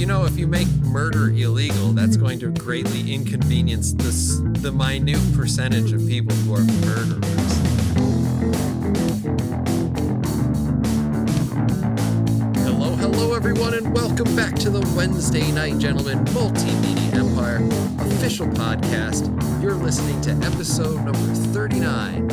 You know, if you make murder illegal, that's going to greatly inconvenience the minute percentage of people who are murderers. Hello everyone, and welcome back to the Wednesday Night Gentlemen Multimedia Empire official podcast. You're listening to episode number 39.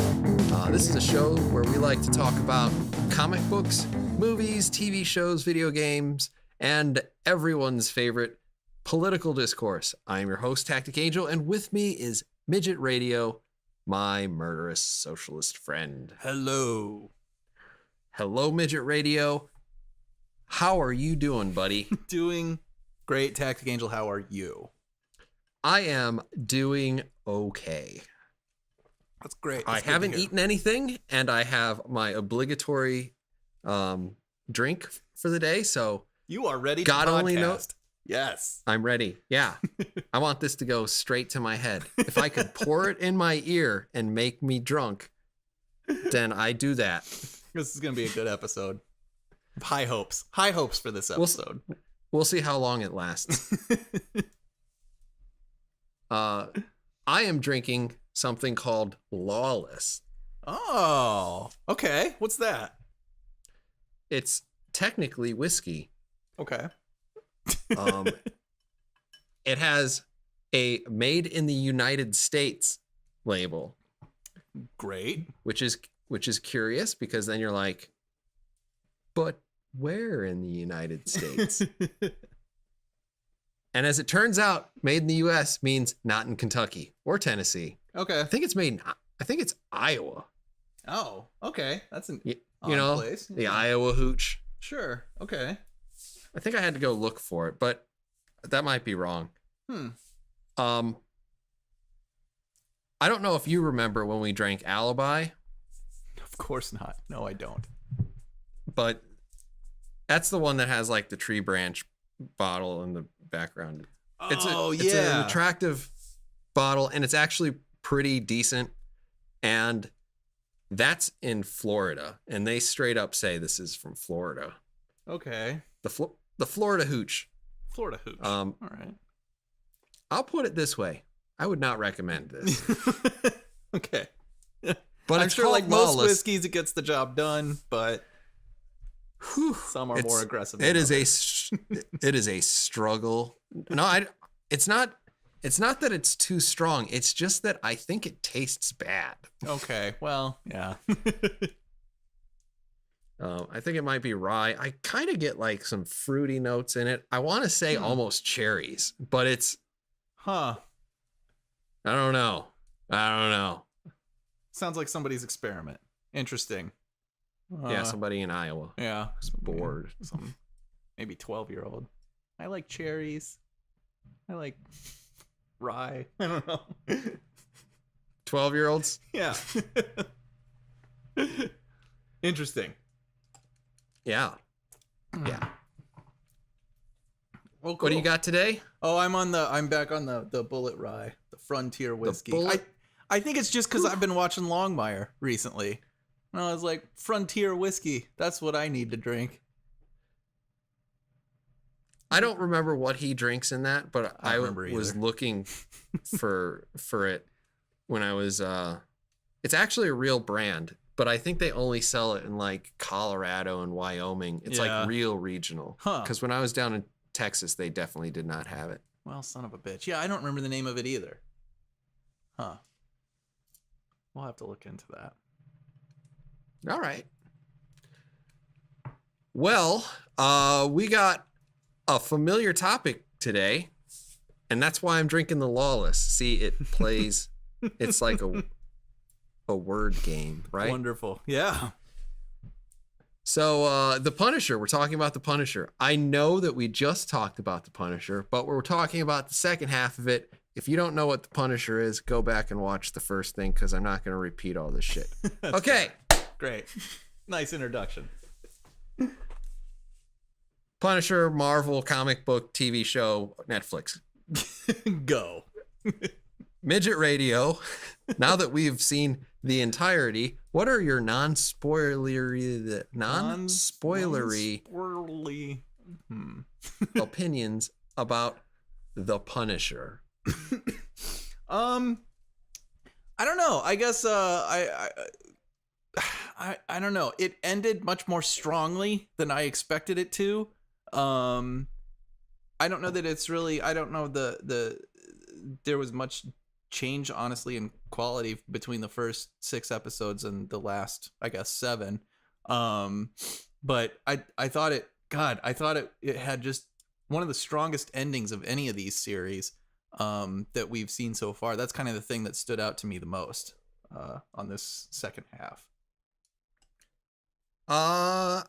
This is a show where we like to talk about comic books, movies, TV shows, video games, and everyone's favorite political discourse. I'm your host, Tactic Angel, and with me is Midget Radio, my murderous socialist friend. Hello. Hello, Midget Radio. How are you doing, buddy? Doing great, Tactic Angel. How are you? I am doing okay. That's great. I haven't eaten anything, and I have my obligatory drink for the day, so you are ready to God podcast. Only knows. Yes. I'm ready. Yeah. I want this to go straight to my head. If I could pour it in my ear and make me drunk, then I do that. This is going to be a good episode. High hopes. High hopes for this episode. We'll see how long it lasts. I am drinking something called Lawless. Oh, okay. What's that? It's technically whiskey. Okay. It has a made in the United States label. Great. Which is curious, because then you're like, but where in the United States? And as it turns out, made in the US means not in Kentucky or Tennessee. Okay. I think it's Iowa. Oh, okay. That's an place. The Iowa hooch. Sure. Okay. I think I had to go look for it, but that might be wrong. I don't know if you remember when we drank Alibi. Of course not. No, I don't. But that's the one that has like the tree branch bottle in the background. It's an attractive bottle, and it's actually pretty decent. And that's in Florida, and they straight up say this is from Florida. Okay. The Florida hooch. Florida hooch. All right. I'll put it this way: I would not recommend this. Okay. But I'm sure, like most whiskeys, it gets the job done, but some are more aggressive. It is a struggle. No, it's not that it's too strong. It's just that I think it tastes bad. Okay. Well, yeah. I think it might be rye. I kind of get like some fruity notes in it. I want to say almost cherries, but it's I don't know. Sounds like somebody's experiment. Interesting. Yeah, somebody in Iowa. Yeah. Was bored. Some maybe 12-year-old. I like cherries. I like rye. I don't know. 12-year-olds? Yeah. Interesting. Yeah. Yeah. Well, cool. What do you got today? Oh, I'm back on the Bullet Rye, the Frontier whiskey. I think it's just because I've been watching Longmire recently. And I was like, Frontier whiskey, that's what I need to drink. I don't remember what he drinks in that, but I was either. looking for it when I was it's actually a real brand, but I think they only sell it in like Colorado and Wyoming. It's like real regional. Because when I was down in Texas, they definitely did not have it. Well, son of a bitch. Yeah, I don't remember the name of it either. We'll have to look into that. All right. Well, we got a familiar topic today, and that's why I'm drinking the Lawless. See, it plays, it's like a word game, right? Wonderful. Yeah. So the Punisher, we're talking about the Punisher. I know that we just talked about the Punisher, but we're talking about the second half of it. If you don't know what the Punisher is, go back and watch the first thing, because I'm not going to repeat all this shit. Okay. Great. Nice introduction. Punisher, Marvel, comic book, TV show, Netflix. Go. Midget Radio. Now that we've seen the entirety, what are your non-spoilery opinions about The Punisher? I don't know. I guess I don't know. It ended much more strongly than I expected it to. I don't know that it's really. I don't know there was much change, honestly, in quality between the first 6 episodes and the last, I guess, 7. But I thought it. God, I thought it had just one of the strongest endings of any of these series that we've seen so far. That's kind of the thing that stood out to me the most on this second half. I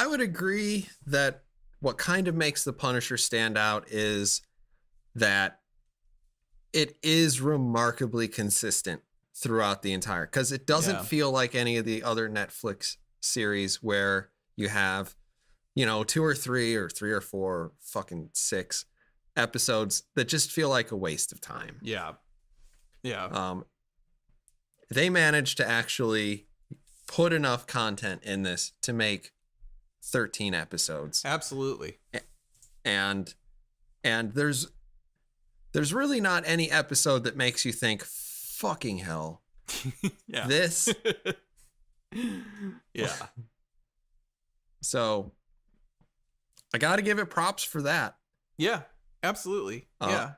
would agree that what kind of makes The Punisher stand out is that it is remarkably consistent throughout the entire, because it doesn't feel like any of the other Netflix series where you have, 2 or 3 or 3 or 4 or fucking 6 episodes that just feel like a waste of time. Yeah. They managed to actually put enough content in this to make 13 episodes. Absolutely. And there's really not any episode that makes you think, fucking hell. Yeah. This. Yeah. So I got to give it props for that. Yeah, absolutely. Yeah.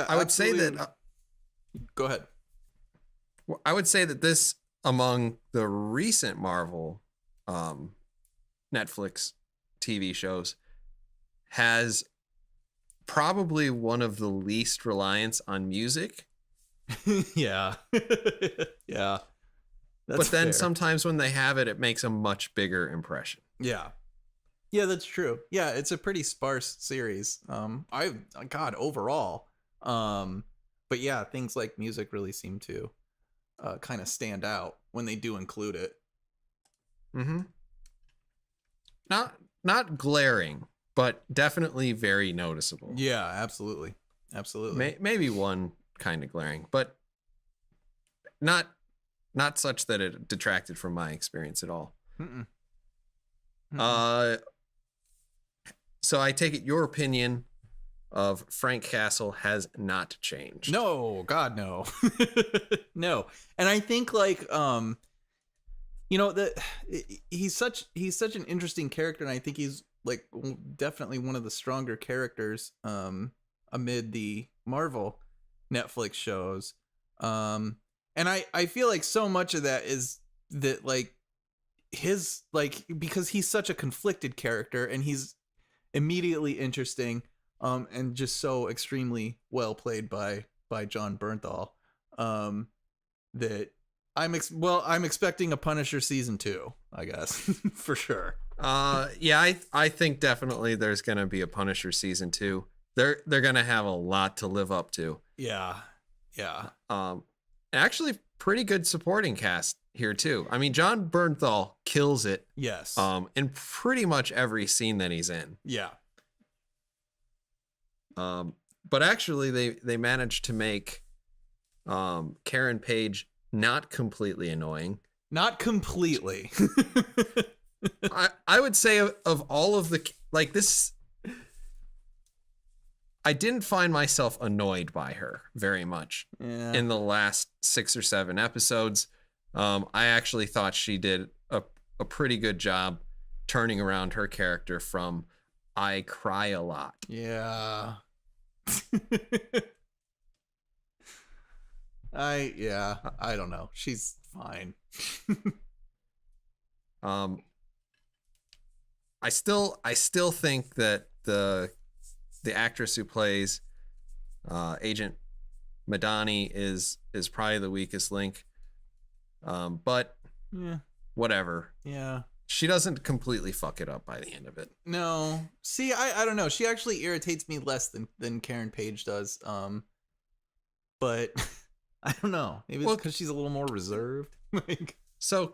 I would say that. Go ahead. I would say that this, among the recent Marvel Netflix TV shows, has probably one of the least reliance on music. Yeah. Yeah. But then sometimes when they have it, it makes a much bigger impression. Yeah. Yeah, that's true. Yeah, it's a pretty sparse series. Overall. But yeah, things like music really seem to kind of stand out when they do include it. Mm-hmm. Not glaring, but definitely very noticeable. Yeah, absolutely. Maybe one kind of glaring, but not such that it detracted from my experience at all. Mm-mm. So I take it your opinion of Frank Castle has not changed. No, God, no. No. And I think that he's such an interesting character, and I think he's like definitely one of the stronger characters amid the Marvel Netflix shows. And I feel like so much of that is that because he's such a conflicted character, and he's immediately interesting, and just so extremely well played by Jon Bernthal, that I'm expecting a Punisher season 2, I guess. For sure. Yeah, I think definitely there's gonna be a Punisher season 2. They're gonna have a lot to live up to. Yeah. Actually, pretty good supporting cast here too. I mean, Jon Bernthal kills it. Yes. In pretty much every scene that he's in. Yeah. But actually, they managed to make Karen Page not completely annoying. Not completely. I would say of all of the this, I didn't find myself annoyed by her very much in the last 6 or 7 episodes. I actually thought she did a pretty good job turning around her character from I cry a lot. Yeah. I don't know. She's fine. I still think that the actress who plays Agent Madani is probably the weakest link. But whatever. Yeah. She doesn't completely fuck it up by the end of it. No. See, I don't know. She actually irritates me less than Karen Page does. But I don't know. Maybe it's because she's a little more reserved. So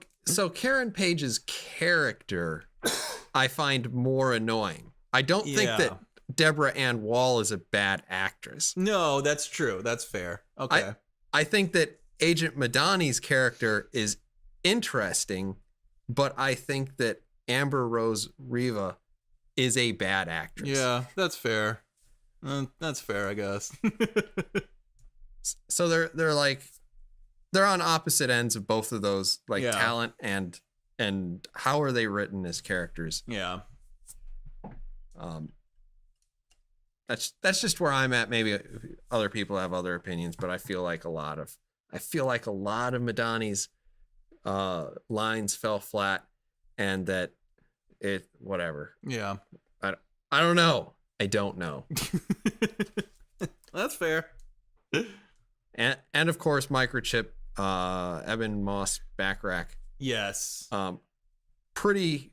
Karen Page's character I find more annoying. I don't think that Deborah Ann Wall is a bad actress. No, that's true. That's fair. Okay. I think that Agent Madani's character is interesting, but I think that Amber Rose Riva is a bad actress. Yeah, that's fair. That's fair, I guess. So they're like they're on opposite ends of both of those, like Yeah. talent and how are they written as characters. Yeah. That's just where I'm at. Maybe other people have other opinions, but I feel like a lot of Madani's lines fell flat, and that it whatever. Yeah. I don't know. I don't know. That's fair. And of course, Microchip, Eben Moss Backrack, Yes. pretty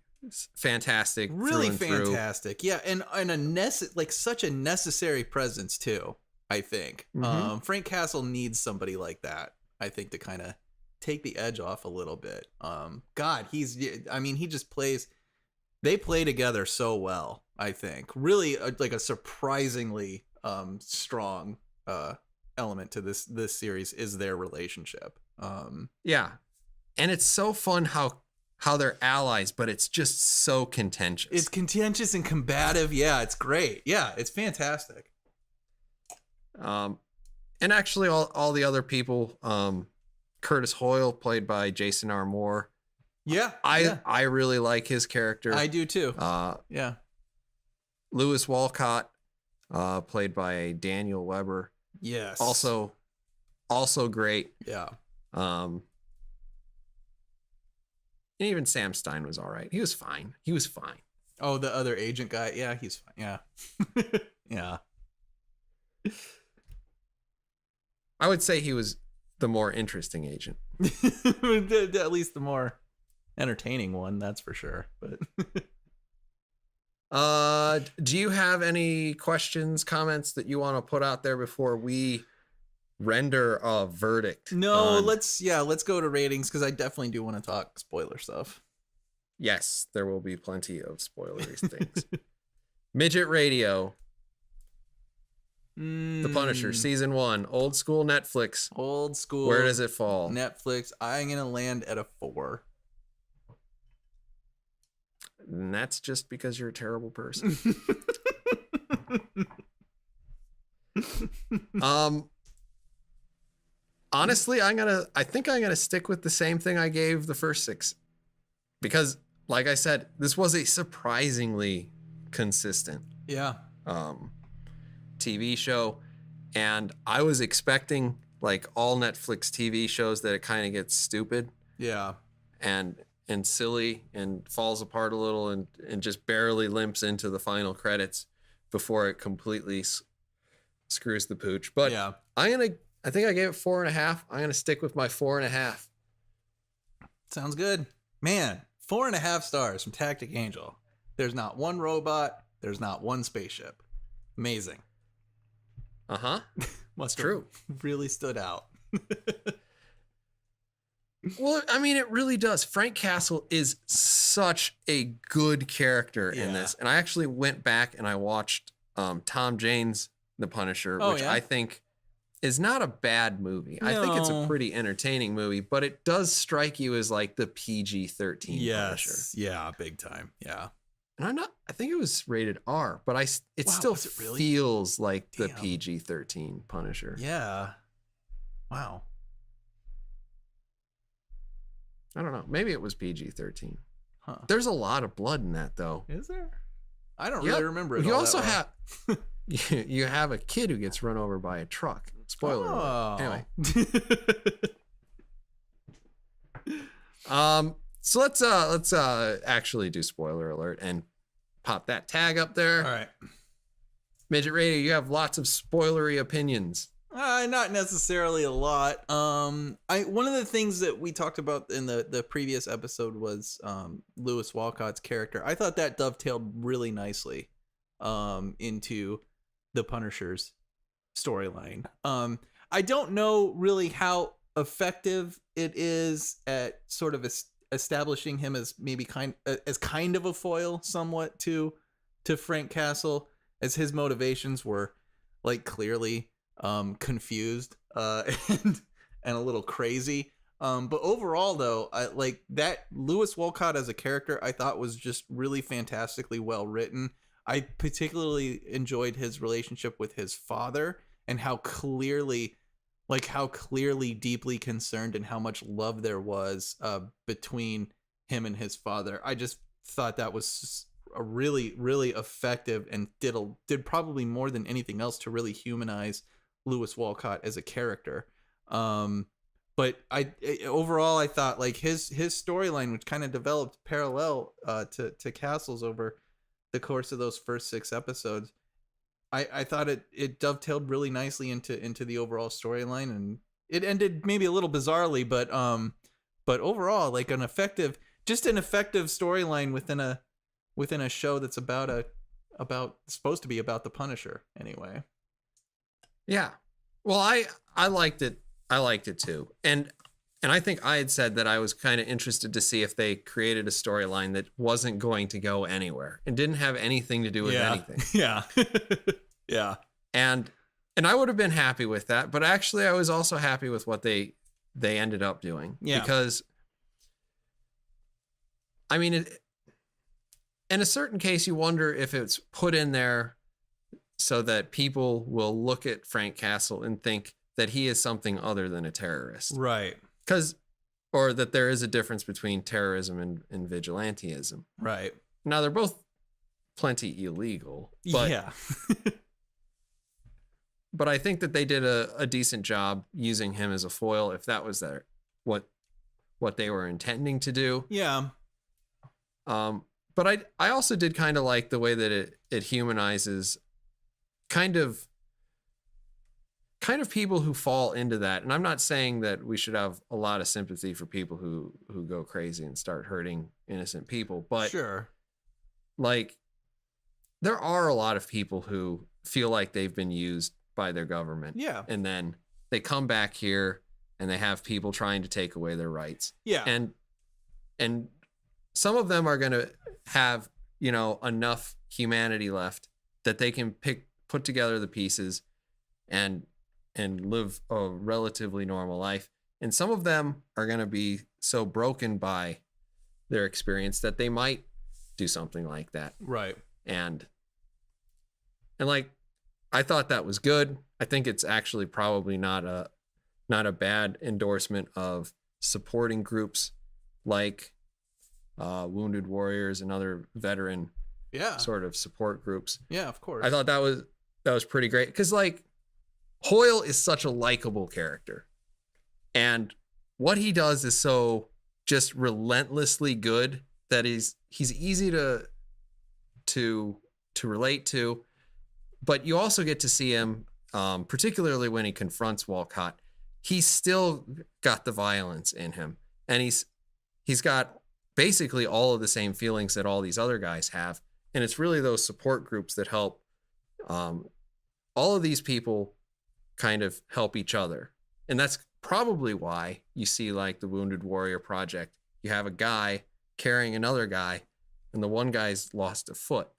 fantastic, Really through and through. fantastic. Yeah, and like such a necessary presence too, I think. Mhm. Frank Castle needs somebody like that, I think, to kind of take the edge off a little bit. God, he just plays, they play together so well, I think. Really like a surprisingly strong element to this series is their relationship. Yeah, and it's so fun how they're allies, but it's just so contentious. It's contentious and combative. Yeah, it's great. Yeah, it's fantastic. And actually, all the other people, Curtis Hoyle, played by Jason R. Moore. Yeah, I really like his character. I do too. Yeah. Lewis Walcott, played by Daniel Weber. Yes. Also great. Yeah. And even Sam Stein was all right. He was fine. Oh, the other agent guy. Yeah, he's fine. Yeah. Yeah. I would say he was the more interesting agent. At least the more entertaining one, that's for sure. But do you have any questions, comments that you want to put out there before we render a verdict? no, let's go to ratings, because I definitely do want to talk spoiler stuff. Yes, there will be plenty of spoilery things. Midget Radio, The Punisher, season 1, old school Netflix. Old school. Where does it fall? Netflix. I'm gonna land at a 4. And that's just because you're a terrible person. Honestly, I think I'm gonna stick with the same thing I gave the first 6, because, like I said, this was a surprisingly consistent Yeah. TV show, and I was expecting, like all Netflix TV shows, that it kind of gets stupid Yeah. and silly and falls apart a little and just barely limps into the final credits before it completely screws the pooch. But Yeah. I think I gave it 4.5. I'm gonna stick with my 4.5. Sounds good. Man, 4.5 stars from Tactic Angel. There's not one robot. There's not one spaceship. Amazing. Must have True. really stood out. Well, I mean, it really does. Frank Castle is such a good character in Yeah. this. And I actually went back and I watched Tom Jane's The Punisher, Oh, which yeah? I think is not a bad movie. I think it's a No. pretty entertaining movie, but it does strike you as like the PG-13 Punisher. Yeah, big time. Yeah. And I think it was rated R, but it Wow, still was it really? feels like the Damn. PG-13 Punisher. Yeah. Wow. I don't know. Maybe it was PG-13. Huh. There's a lot of blood in that, though. Is there? I don't Yep. really remember it. You all also that well. have you have a kid who gets run over by a truck. Spoiler alert. Anyway, so let's actually do spoiler alert and pop that tag up there. All right. Midget Radio, you have lots of spoilery opinions. Not necessarily a lot. One of the things that we talked about in the previous episode was Lewis Walcott's character. I thought that dovetailed really nicely into the Punisher's storyline. I don't know really how effective it is at sort of establishing him as maybe kind of a foil somewhat to Frank Castle, as his motivations were like clearly confused and a little crazy. But overall, though, I like that Lewis Walcott as a character. I thought was just really fantastically well written. I particularly enjoyed his relationship with his father and how clearly deeply concerned and how much love there was between him and his father. I just thought that was a really, really effective and did probably more than anything else to really humanize Lewis Walcott as a character. But overall, I thought like his storyline, which kind of developed parallel to Castle's over the course of those first 6 episodes, I thought it dovetailed really nicely into the overall storyline, and it ended maybe a little bizarrely, but overall, like an effective storyline within a show that's supposed to be about the Punisher anyway. Yeah. Well, I liked it. I liked it too. And I think I had said that I was kind of interested to see if they created a storyline that wasn't going to go anywhere and didn't have anything to do with anything. Yeah. Yeah. And I would have been happy with that, but actually I was also happy with what they ended up doing. Yeah. Because I mean, in a certain case, you wonder if it's put in there so that people will look at Frank Castle and think that he is something other than a terrorist. Right. Or that there is a difference between terrorism and vigilantism. Right. Now, they're both plenty illegal. But, yeah. but I think that they did a decent job using him as a foil, if that was what they were intending to do. Yeah. But I also did kind of like the way that it humanizes kind of people who fall into that. And I'm not saying that we should have a lot of sympathy for people who go crazy and start hurting innocent people, but sure, like there are a lot of people who feel like they've been used by their government. Yeah. And then they come back here and they have people trying to take away their rights. Yeah. And some of them are going to have, enough humanity left that they can put together the pieces and live a relatively normal life. And some of them are going to be so broken by their experience that they might do something like that. Right. And like, I thought that was good. I think it's actually probably not a bad endorsement of supporting groups like Wounded Warriors and other veteran sort of support groups. Yeah, of course. I thought that was pretty great because like Hoyle is such a likable character, and what he does is so just relentlessly good that he's easy to relate to, but you also get to see him, particularly when he confronts Walcott. He's still got the violence in him, and he's got basically all of the same feelings that all these other guys have, and it's really those support groups that help. All of these people kind of help each other. And that's probably why you see like the Wounded Warrior Project. You have a guy carrying another guy and the one guy's lost a foot.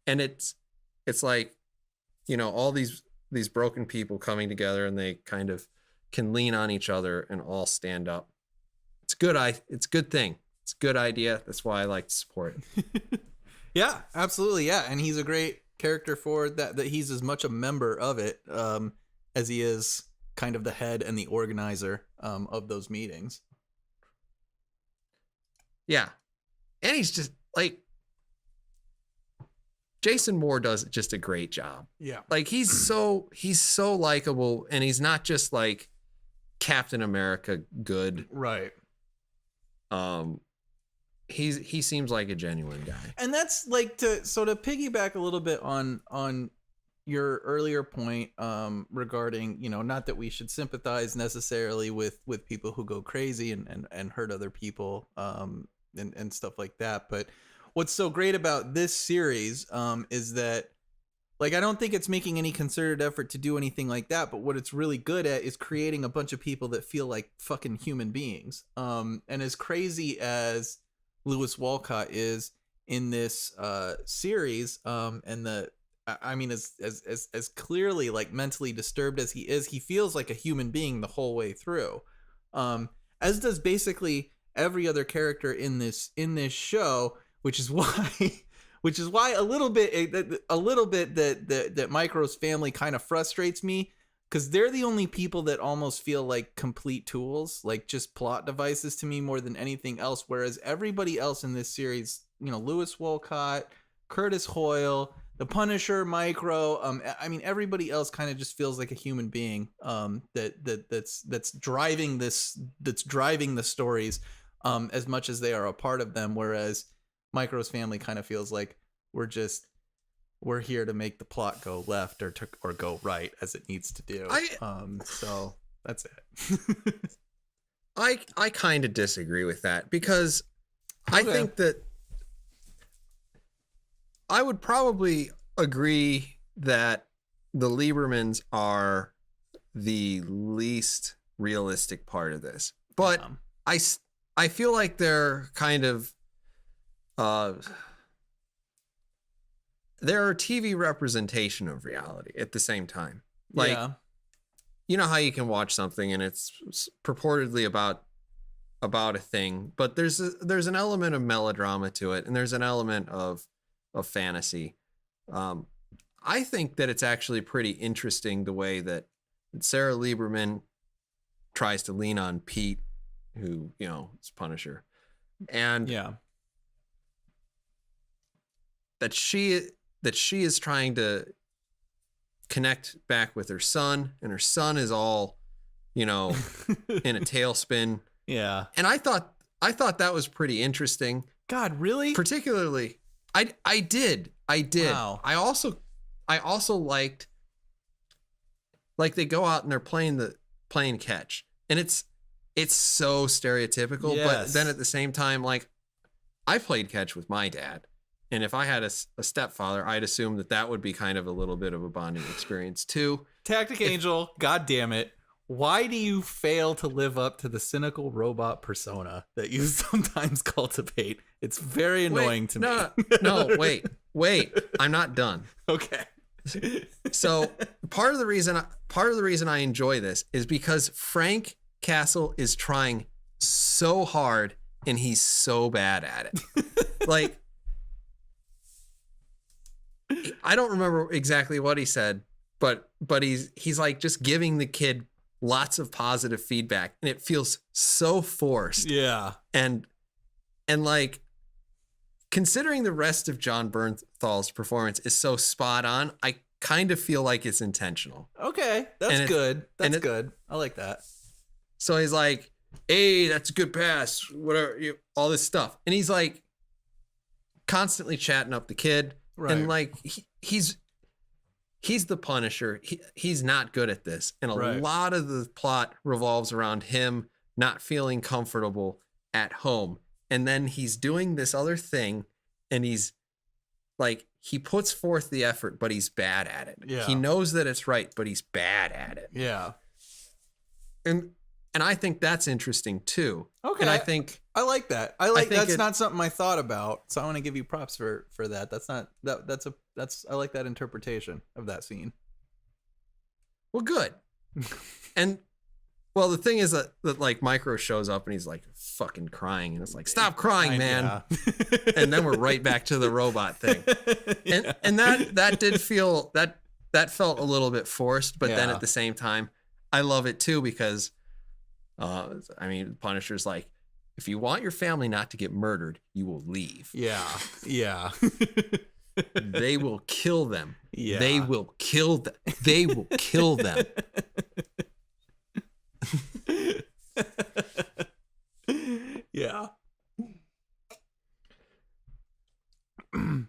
And it's like, all these broken people coming together and they kind of can lean on each other and all stand up. It's good. It's a good thing. It's a good idea. That's why I like to support it. Yeah, absolutely. Yeah. And he's a great character for that he's as much a member of it as he is kind of the head and the organizer of those meetings. Yeah. And he's just like, Jason Moore does just a great job. Yeah. Like he's so likable, and he's not just like Captain America good. Right. He seems like a genuine guy. And that's like to piggyback a little bit on your earlier point regarding, not that we should sympathize necessarily with people who go crazy and hurt other people and stuff like that. But what's so great about this series is that, like, I don't think it's making any concerted effort to do anything like that. But what it's really good at is creating a bunch of people that feel like fucking human beings. And as crazy as Lewis Walcott is in this series, and as clearly like mentally disturbed as he is, he feels like a human being the whole way through. And as does basically every other character in this show, which is why a little bit that Micro's family kind of frustrates me, because they're the only people that almost feel like complete tools, like just plot devices to me more than anything else, whereas everybody else in this series, Lewis Wolcott, Curtis Hoyle, the Punisher, Micro, I mean, everybody else kind of just feels like a human being that's driving the stories as much as they are a part of them, whereas Micro's family kind of feels like we're here to make the plot go left or go right as it needs to do. So that's it. I kind of disagree with that, because I think that I would probably agree that the Liebermans are the least realistic part of this, but I feel like they're kind of they're a TV representation of reality at the same time. Like, you know how you can watch something and it's purportedly about a thing, but there's an element of melodrama to it, and there's an element of fantasy. I think that it's actually pretty interesting the way that Sarah Lieberman tries to lean on Pete, who, is Punisher, and that she is trying to connect back with her son, and her son is all, in a tailspin. Yeah. And I thought that was pretty interesting. God, really? Particularly, I did. Wow. I also liked, like, they go out and they're playing catch, and it's so stereotypical, but then at the same time, like, I played catch with my dad, and if I had a stepfather, I'd assume that would be kind of a little bit of a bonding experience too. Tactic Angel, God damn it. Why do you fail to live up to the cynical robot persona that you sometimes cultivate? It's very annoying to me. No, wait. I'm not done. Okay. So part of the reason I enjoy this is because Frank Castle is trying so hard and he's so bad at it. Like, I don't remember exactly what he said, but he's like just giving the kid lots of positive feedback, and it feels so forced. Yeah. And like, considering the rest of John Bernthal's performance is so spot on, I kind of feel like it's intentional. Okay. That's good. That's good. I like that. So he's like, hey, that's a good pass, whatever, all this stuff. And he's like constantly chatting up the kid. Right. And like, he's the Punisher. He's not good at this. And a lot of the plot revolves around him not feeling comfortable at home. And then he's doing this other thing, and he's like, he puts forth the effort, but he's bad at it. Yeah. He knows that it's right, but he's bad at it. Yeah. And I think that's interesting too. Okay. And I like that. That's not something I thought about. So I want to give you props for that. I like that interpretation of that scene. Well, good. And well, the thing is that like Micro shows up and he's like fucking crying, and it's like, stop crying, man. Yeah. And then we're right back to the robot thing. And that did feel that felt a little bit forced, but then at the same time, I love it too, because Punisher's like, if you want your family not to get murdered, you will leave. Yeah. Yeah. They will kill them. Yeah. They will kill them. They will kill them. Yeah.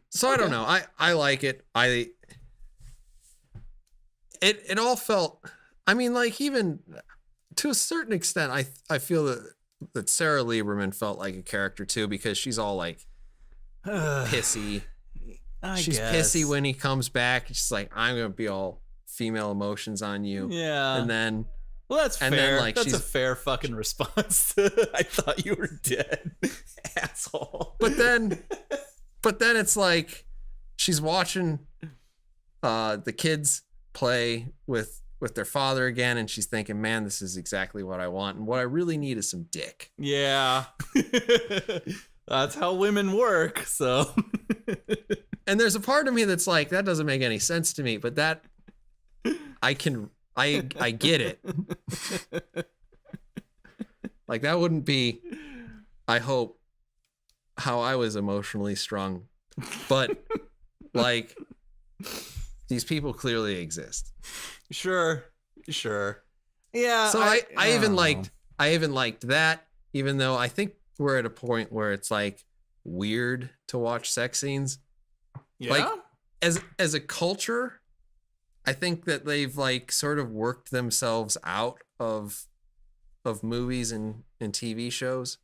So I don't know. I like it. It all felt, like, even to a certain extent, I feel that Sarah Lieberman felt like a character too, because she's all like pissy. She's pissy when he comes back. She's like, I'm gonna be all female emotions on you. Yeah. And then, well, that's fair. Then, like, that's a fair fucking response to, I thought you were dead, asshole. But then it's like she's watching the kids play with with their father again, and she's thinking, man, this is exactly what I want, and what I really need is some dick. Yeah. That's how women work, so. And there's a part of me that's like, that doesn't make any sense to me, but that I get it. Like, that wouldn't be, I hope, how I was emotionally strung, but like, these people clearly exist. Sure. Yeah. So I even liked that, even though I think we're at a point where it's like weird to watch sex scenes. Yeah. Like, as a culture, I think that they've like sort of worked themselves out of movies and TV shows.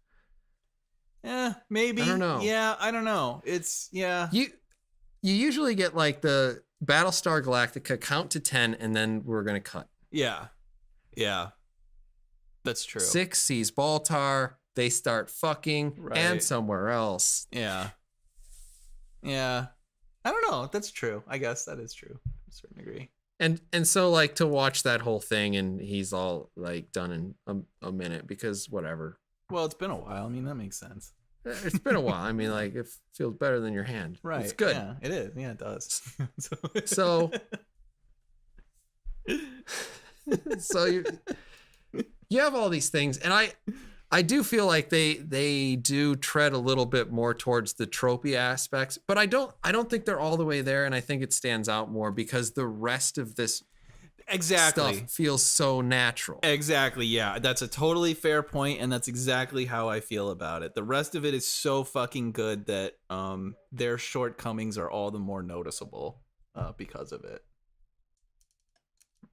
Yeah, maybe. I don't know. Yeah, I don't know. It's You usually get like the Battlestar Galactica count to 10 and then we're gonna cut. Yeah. That's true. 6 sees Baltar, they start fucking, Right. and somewhere else. Yeah. I don't know. That's true. I guess that is true to a certain degree. And so like to watch that whole thing and he's all like done in a minute because whatever. Well, it's been a while. I mean, that makes sense. It's been a while. I mean, like, it feels better than your hand. Right. It's good. Yeah, it is. Yeah, it does. So you have all these things, and I do feel like they do tread a little bit more towards the tropey aspects, but I don't think they're all the way there, and I think it stands out more because the rest of this stuff feels so natural. Exactly. Yeah, that's a totally fair point, and that's exactly how I feel about it. The rest of it is so fucking good that their shortcomings are all the more noticeable because of it.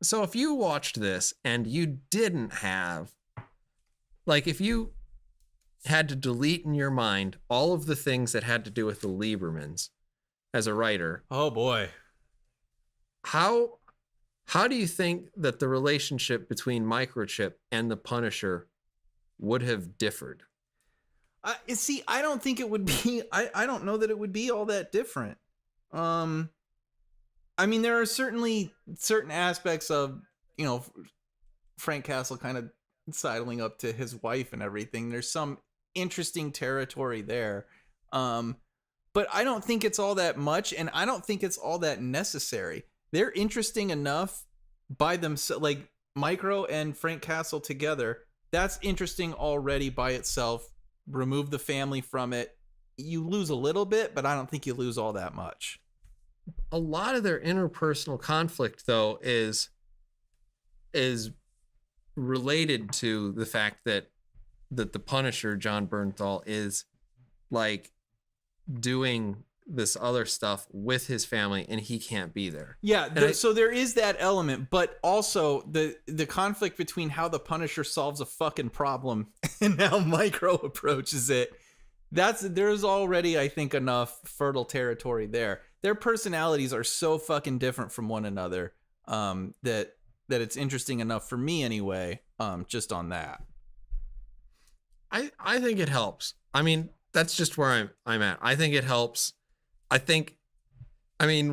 So if you watched this and you didn't have, like, if you had to delete in your mind all of the things that had to do with the Liebermans as a writer, Oh boy. how do you think that the relationship between Microchip and the Punisher would have differed? See, I don't think it would be. I don't know that it would be all that different. I mean, there are certainly certain aspects of, you know, Frank Castle kind of sidling up to his wife and everything. There's some interesting territory there. But I don't think it's all that much, and I don't think it's all that necessary. They're interesting enough by themselves, like Micro and Frank Castle together. That's interesting already by itself. Remove the family from it. You lose a little bit, but I don't think you lose all that much. A lot of their interpersonal conflict, though, is related to the fact that the Punisher, John Bernthal, is like doing this other stuff with his family and he can't be there. Yeah, so there is that element, but also the conflict between how the Punisher solves a fucking problem and how Micro approaches it. There's already, I think, enough fertile territory there. Their personalities are so fucking different from one another that it's interesting enough for me anyway, just on that. I think it helps. I mean, that's just where I'm at. I think it helps. I mean,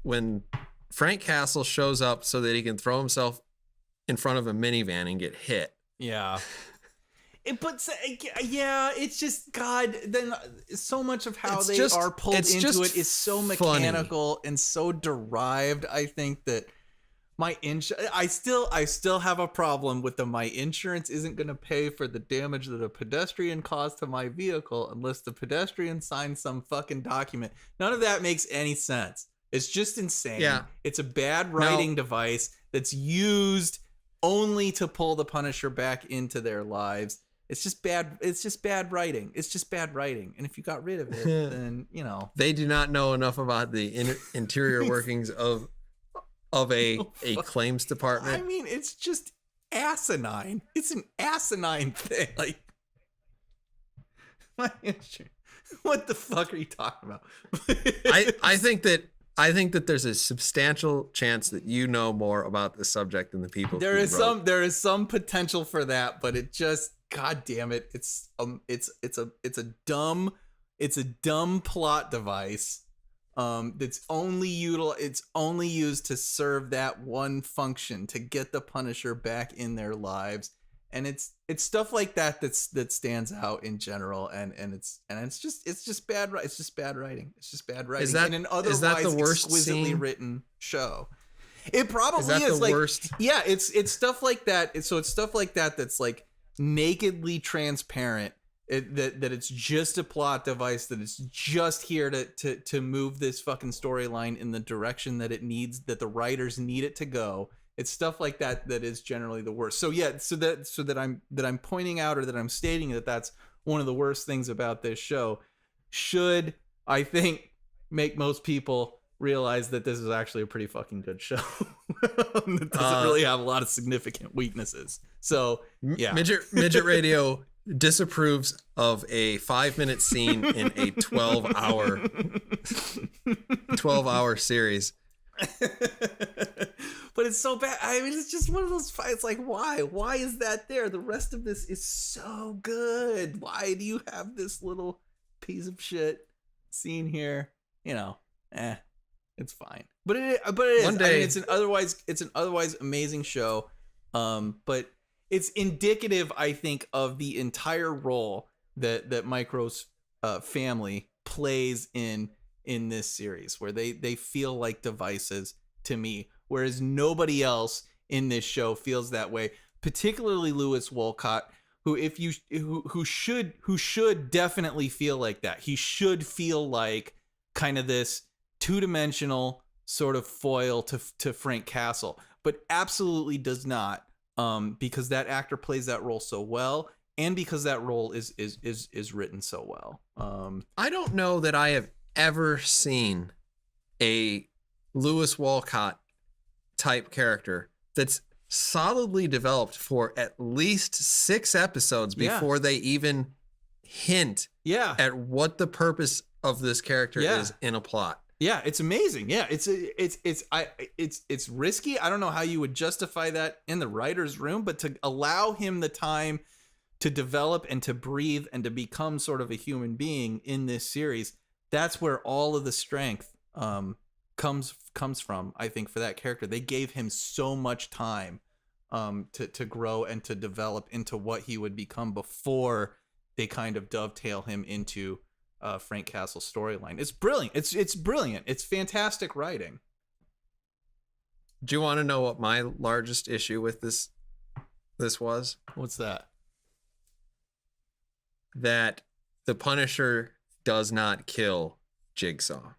when Frank Castle shows up so that he can throw himself in front of a minivan and get hit. Yeah. It's just, God, then so much of how they are pulled into it is so mechanical funny. And so derived. I think that I still have a problem with my insurance isn't going to pay for the damage that a pedestrian caused to my vehicle unless the pedestrian signs some fucking document. None of that makes any sense. It's just insane. Yeah. It's a bad writing device that's used only to pull the Punisher back into their lives. It's just bad. It's just bad writing. It's just bad writing. And if you got rid of it, then, you know. They do not know enough about the interior workings of a claims department. I mean, it's just asinine. It's an asinine thing. Like, what the fuck are you talking about? I think that there's a substantial chance that you know more about the subject than the people. There is some potential for that, but it just, God damn it, it's a dumb plot device. That's it's only used to serve that one function, to get the Punisher back in their lives. And it's stuff like that that stands out in general, and it's just bad writing. It's just bad writing in an otherwise the worst exquisitely scene? written show. It probably Is that the like worst? yeah, it's stuff like that. It's stuff like that that's like nakedly transparent. That it's just a plot device, that it's just here to move this fucking storyline in the direction that it needs, that the writers need it to go. It's stuff like that that is generally the worst. So yeah, so that I'm pointing out, or that I'm stating that that's one of the worst things about this show, should, I think, make most people realize that this is actually a pretty fucking good show. It doesn't really have a lot of significant weaknesses. So yeah, Midget Radio disapproves of a 5-minute scene in a 12-hour series. But it's so bad. I mean, it's just one of those fights. Like, why is that there? The rest of this is so good. Why do you have this little piece of shit scene here? You know, it's fine. But it is. One day, I mean, it's an otherwise amazing show. But it's indicative, I think, of the entire role that Micro's family plays in this series, where they feel like devices to me, whereas nobody else in this show feels that way. Particularly Lewis Wolcott, who should definitely feel like that. He should feel like kind of this two-dimensional sort of foil to Frank Castle, but absolutely does not. Because that actor plays that role so well, and because that role is written so well. I don't know that I have ever seen a Lewis Wolcott type character that's solidly developed for at least 6 episodes before they even hint at what the purpose of this character is in a plot. Yeah, it's amazing. Yeah, it's risky. I don't know how you would justify that in the writer's room, but to allow him the time to develop and to breathe and to become sort of a human being in this series, that's where all of the strength comes from, I think, for that character. They gave him so much time to grow and to develop into what he would become before they kind of dovetail him into Frank Castle's storyline. It's brilliant. It's brilliant. It's fantastic writing. Do you want to know what my largest issue with this was? What's that? That the Punisher does not kill Jigsaw.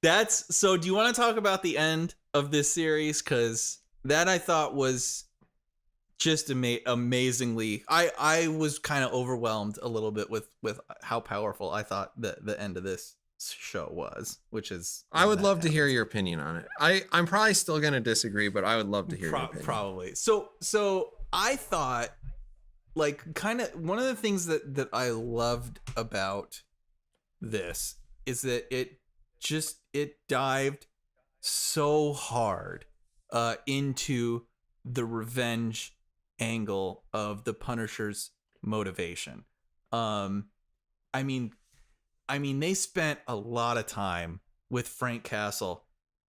That's so. Do you want to talk about the end of this series? Because that, I thought, was just amazingly. I was kind of overwhelmed a little bit with how powerful I thought the end of this show was, which is. I would love to hear your opinion on it. I'm probably still going to disagree, but I would love to hear your opinion. Probably. So I thought, like, kind of one of the things that I loved about this is that it dived so hard into the revenge angle of the Punisher's motivation. I mean they spent a lot of time with Frank Castle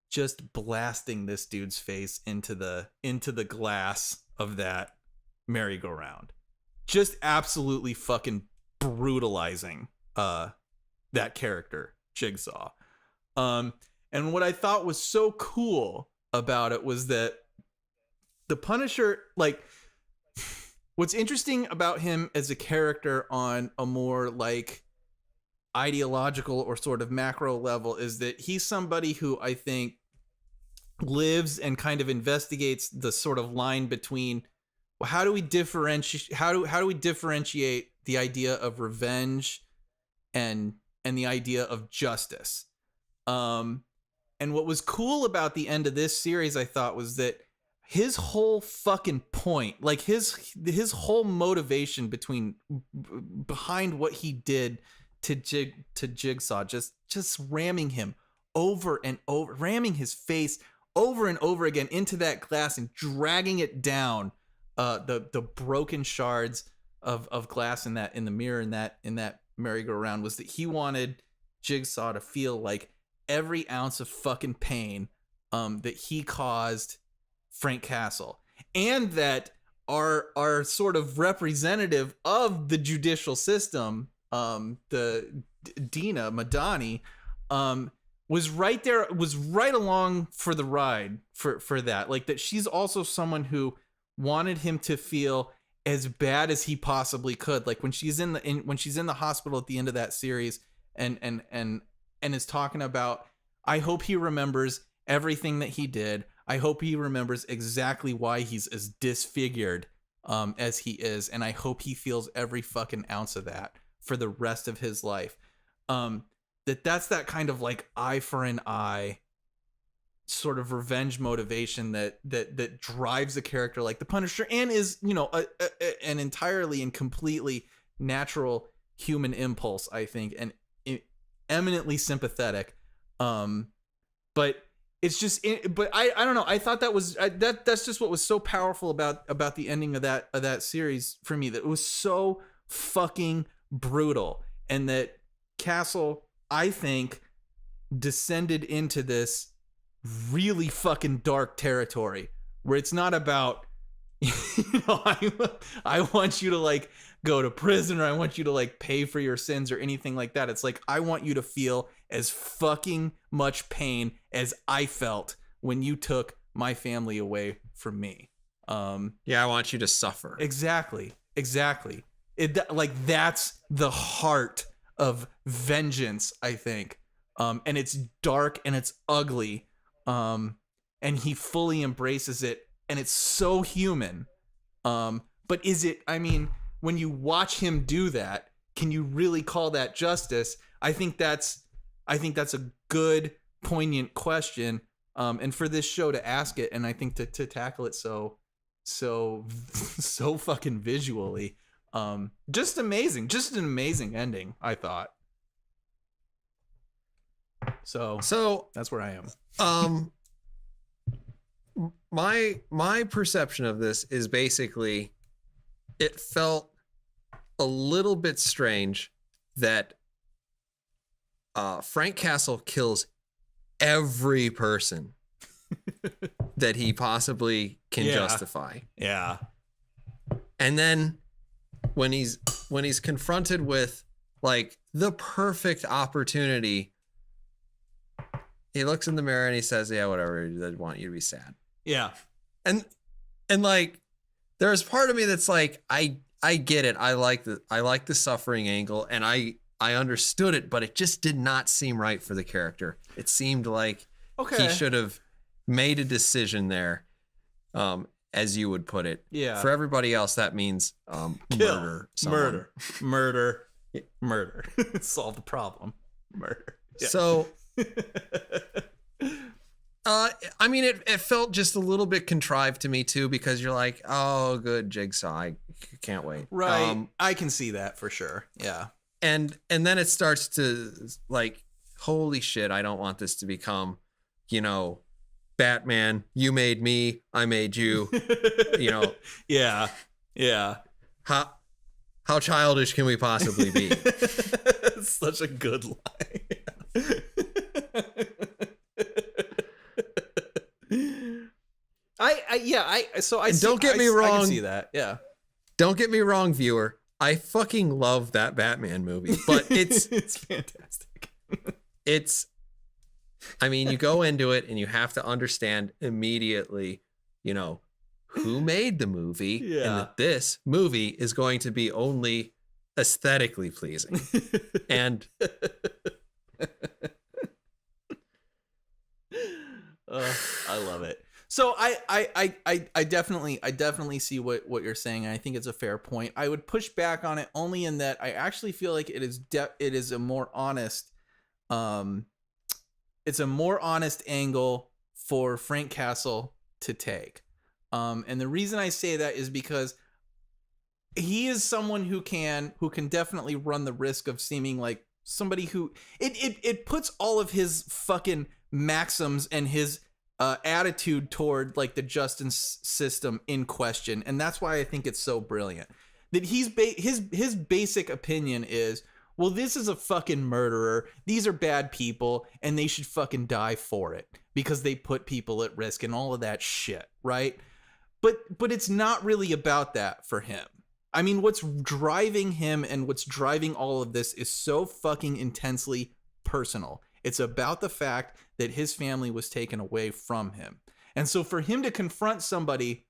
just blasting this dude's face into the glass of that merry-go-round, just absolutely fucking brutalizing that character, Jigsaw. And what I thought was so cool about it was that the Punisher, like, what's interesting about him as a character on a more like ideological or sort of macro level is that he's somebody who I think lives and kind of investigates the sort of line between, well, how do we differentiate the idea of revenge and the idea of justice. And what was cool about the end of this series, I thought, was that his whole fucking point, like his whole motivation behind what he did to Jigsaw, just ramming him over and over, ramming his face over and over again into that glass and dragging it down, the broken shards of glass in the mirror in that merry-go-round was that he wanted Jigsaw to feel like every ounce of fucking pain that he caused Frank Castle, and that our sort of representative of the judicial system, the Dina Madani, was right there, was right along for the ride for that. Like, that she's also someone who wanted him to feel as bad as he possibly could. Like when she's in the hospital at the end of that series, and is talking about, I hope he remembers everything that he did. I hope he remembers exactly why he's as disfigured as he is, and I hope he feels every fucking ounce of that for the rest of his life. That's that kind of like eye for an eye sort of revenge motivation that drives a character like the Punisher, and is, you know, an entirely and completely natural human impulse, I think, and eminently sympathetic. But it's just, but I don't know. I thought that was that's just what was so powerful about the ending of that series for me. That it was so fucking brutal, and that Castle, I think, descended into this really fucking dark territory where it's not about, you know, I want you to like go to prison, or I want you to like pay for your sins or anything like that. It's like, I want you to feel as fucking much pain as I felt when you took my family away from me. Yeah, I want you to suffer. Exactly. Like, that's the heart of vengeance, I think. And it's dark and it's ugly. And he fully embraces it, and it's so human. But is it, I mean, when you watch him do that, can you really call that justice? I think that's a good, poignant question. And for this show to ask it, and I think to tackle it so fucking visually, just amazing, just an amazing ending, I thought. So that's where I am. My perception of this is basically, it felt a little bit strange that Frank Castle kills every person that he possibly can justify. Yeah. And then when he's confronted with like the perfect opportunity, he looks in the mirror and he says, "Yeah, whatever. I want you to be sad." Yeah. And like, there's part of me that's like, I get it. I like the suffering angle, and I understood it, but it just did not seem right for the character. It seemed like he should have made a decision there, as you would put it. Yeah. For everybody else, that means murder someone. Murder. Solve the problem. Murder. Yeah. So, I mean, it felt just a little bit contrived to me too, because you're like, oh, good, Jigsaw. I can't wait. Right. I can see that for sure. Yeah. And then it starts to like, holy shit, I don't want this to become, you know, Batman, you made me, I made you, you know. Yeah. How childish can we possibly be? Such a good line. Don't get me wrong. I can see that. Yeah. Don't get me wrong, viewer. I fucking love that Batman movie, but it's fantastic. I mean, you go into it and you have to understand immediately, you know, who made the movie, and that this movie is going to be only aesthetically pleasing. And I love it. So I definitely see what you're saying, and I think it's a fair point. I would push back on it only in that I actually feel like it is a more honest, it's a more honest angle for Frank Castle to take. And the reason I say that is because he is someone who can definitely run the risk of seeming like somebody who it puts all of his fucking maxims and his attitude toward like the justice system in question. And that's why I think it's so brilliant that his basic opinion is, well, this is a fucking murderer. These are bad people and they should fucking die for it because they put people at risk and all of that shit, right? But it's not really about that for him. I mean, what's driving him and what's driving all of this is so fucking intensely personal. It's about the fact that his family was taken away from him. And so for him to confront somebody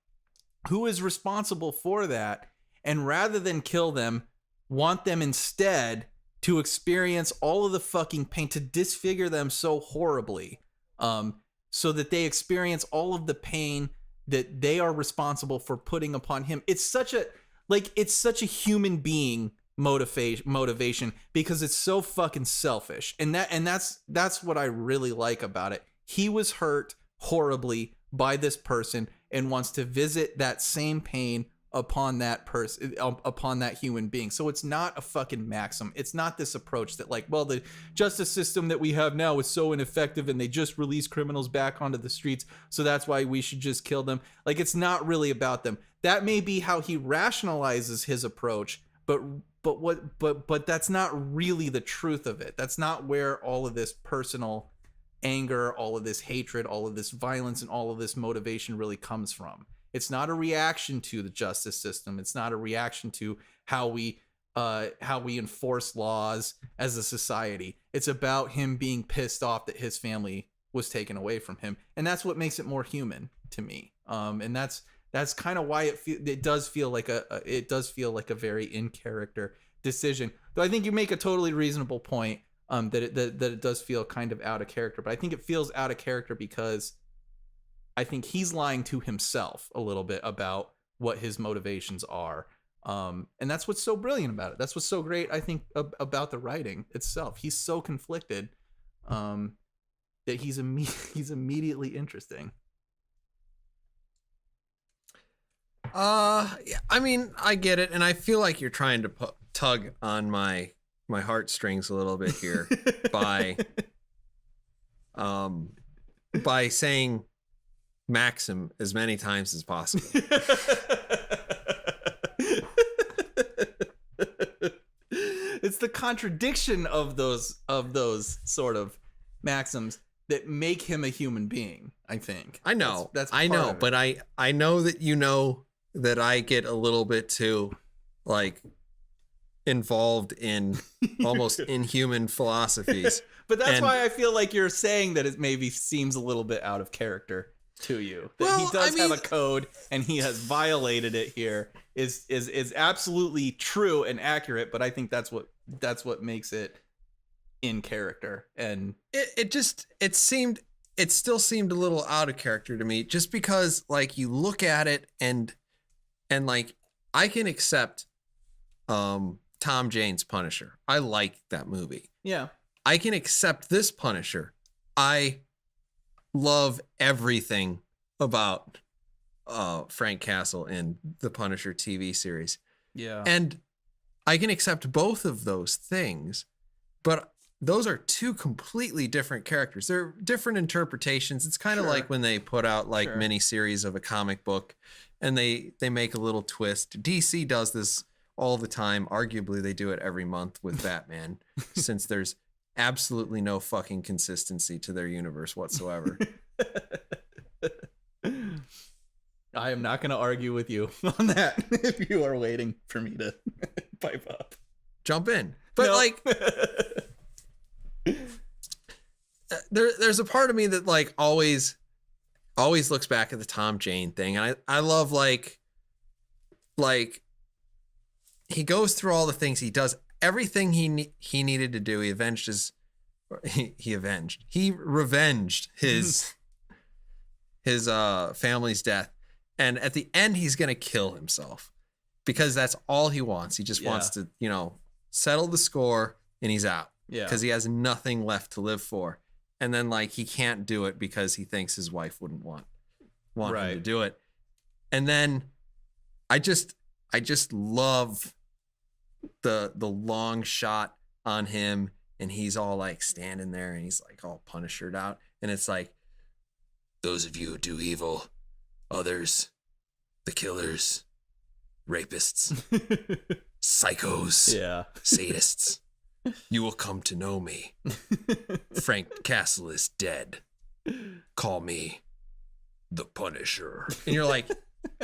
who is responsible for that, and rather than kill them, want them instead to experience all of the fucking pain, to disfigure them so horribly, so that they experience all of the pain that they are responsible for putting upon him. It's such a human being motivation because it's so fucking selfish. And that's what I really like about it. He was hurt horribly by this person and wants to visit that same pain upon that person, upon that human being. So it's not a fucking maxim. It's not this approach that like, well, the justice system that we have now is so ineffective and they just release criminals back onto the streets, so that's why we should just kill them. Like, it's not really about them. That may be how he rationalizes his approach, but that's not really the truth of it. That's not where all of this personal anger, all of this hatred, all of this violence, and all of this motivation really comes from. It's not a reaction to the justice system. It's not a reaction to how we enforce laws as a society. It's about him being pissed off that his family was taken away from him, and that's what makes it more human to me. And that's kind of why it does feel like a very in character decision. Though I think you make a totally reasonable point that it does feel kind of out of character, but I think it feels out of character because I think he's lying to himself a little bit about what his motivations are. And that's what's so brilliant about it. That's what's so great, I think, about the writing itself. He's so conflicted that he's immediately interesting. Yeah, I mean, I get it, and I feel like you're trying to tug on my heartstrings a little bit here by saying maxim as many times as possible. It's the contradiction of those sort of maxims that make him a human being, I think. I know. That's I know, but I know that you know that I get a little bit too like involved in almost inhuman philosophies. But that's why I feel like you're saying that it maybe seems a little bit out of character to you. That he does have a code and he has violated it here is absolutely true and accurate, but I think that's what makes it in character. And it still seemed a little out of character to me, just because like you look at it and like I can accept Tom Jane's Punisher. I like that movie. Yeah. I can accept this Punisher. I love everything about Frank Castle in the Punisher TV series. Yeah. And I can accept both of those things, but those are two completely different characters. They're different interpretations. It's kind of like when they put out like miniseries of a comic book and they make a little twist. DC does this all the time. Arguably, they do it every month with Batman since there's absolutely no fucking consistency to their universe whatsoever. I am not going to argue with you on that if you are waiting for me to pipe up. Jump in. But like there's a part of me that like always looks back at the Tom Jane thing, and I love like he goes through all the things, he does everything he needed to do. He revenged his family's death, and at the end he's gonna kill himself because that's all he wants. He just wants to settle the score and he's out. Yeah, because he has nothing left to live for. And then like he can't do it because he thinks his wife wouldn't want him to do it. And then I just love the long shot on him, and he's all like standing there and he's like all Punishered out, and it's like, those of you who do evil, others, the killers, rapists, psychos, sadists, You will come to know me. Frank Castle is dead. Call me the Punisher. And you're like,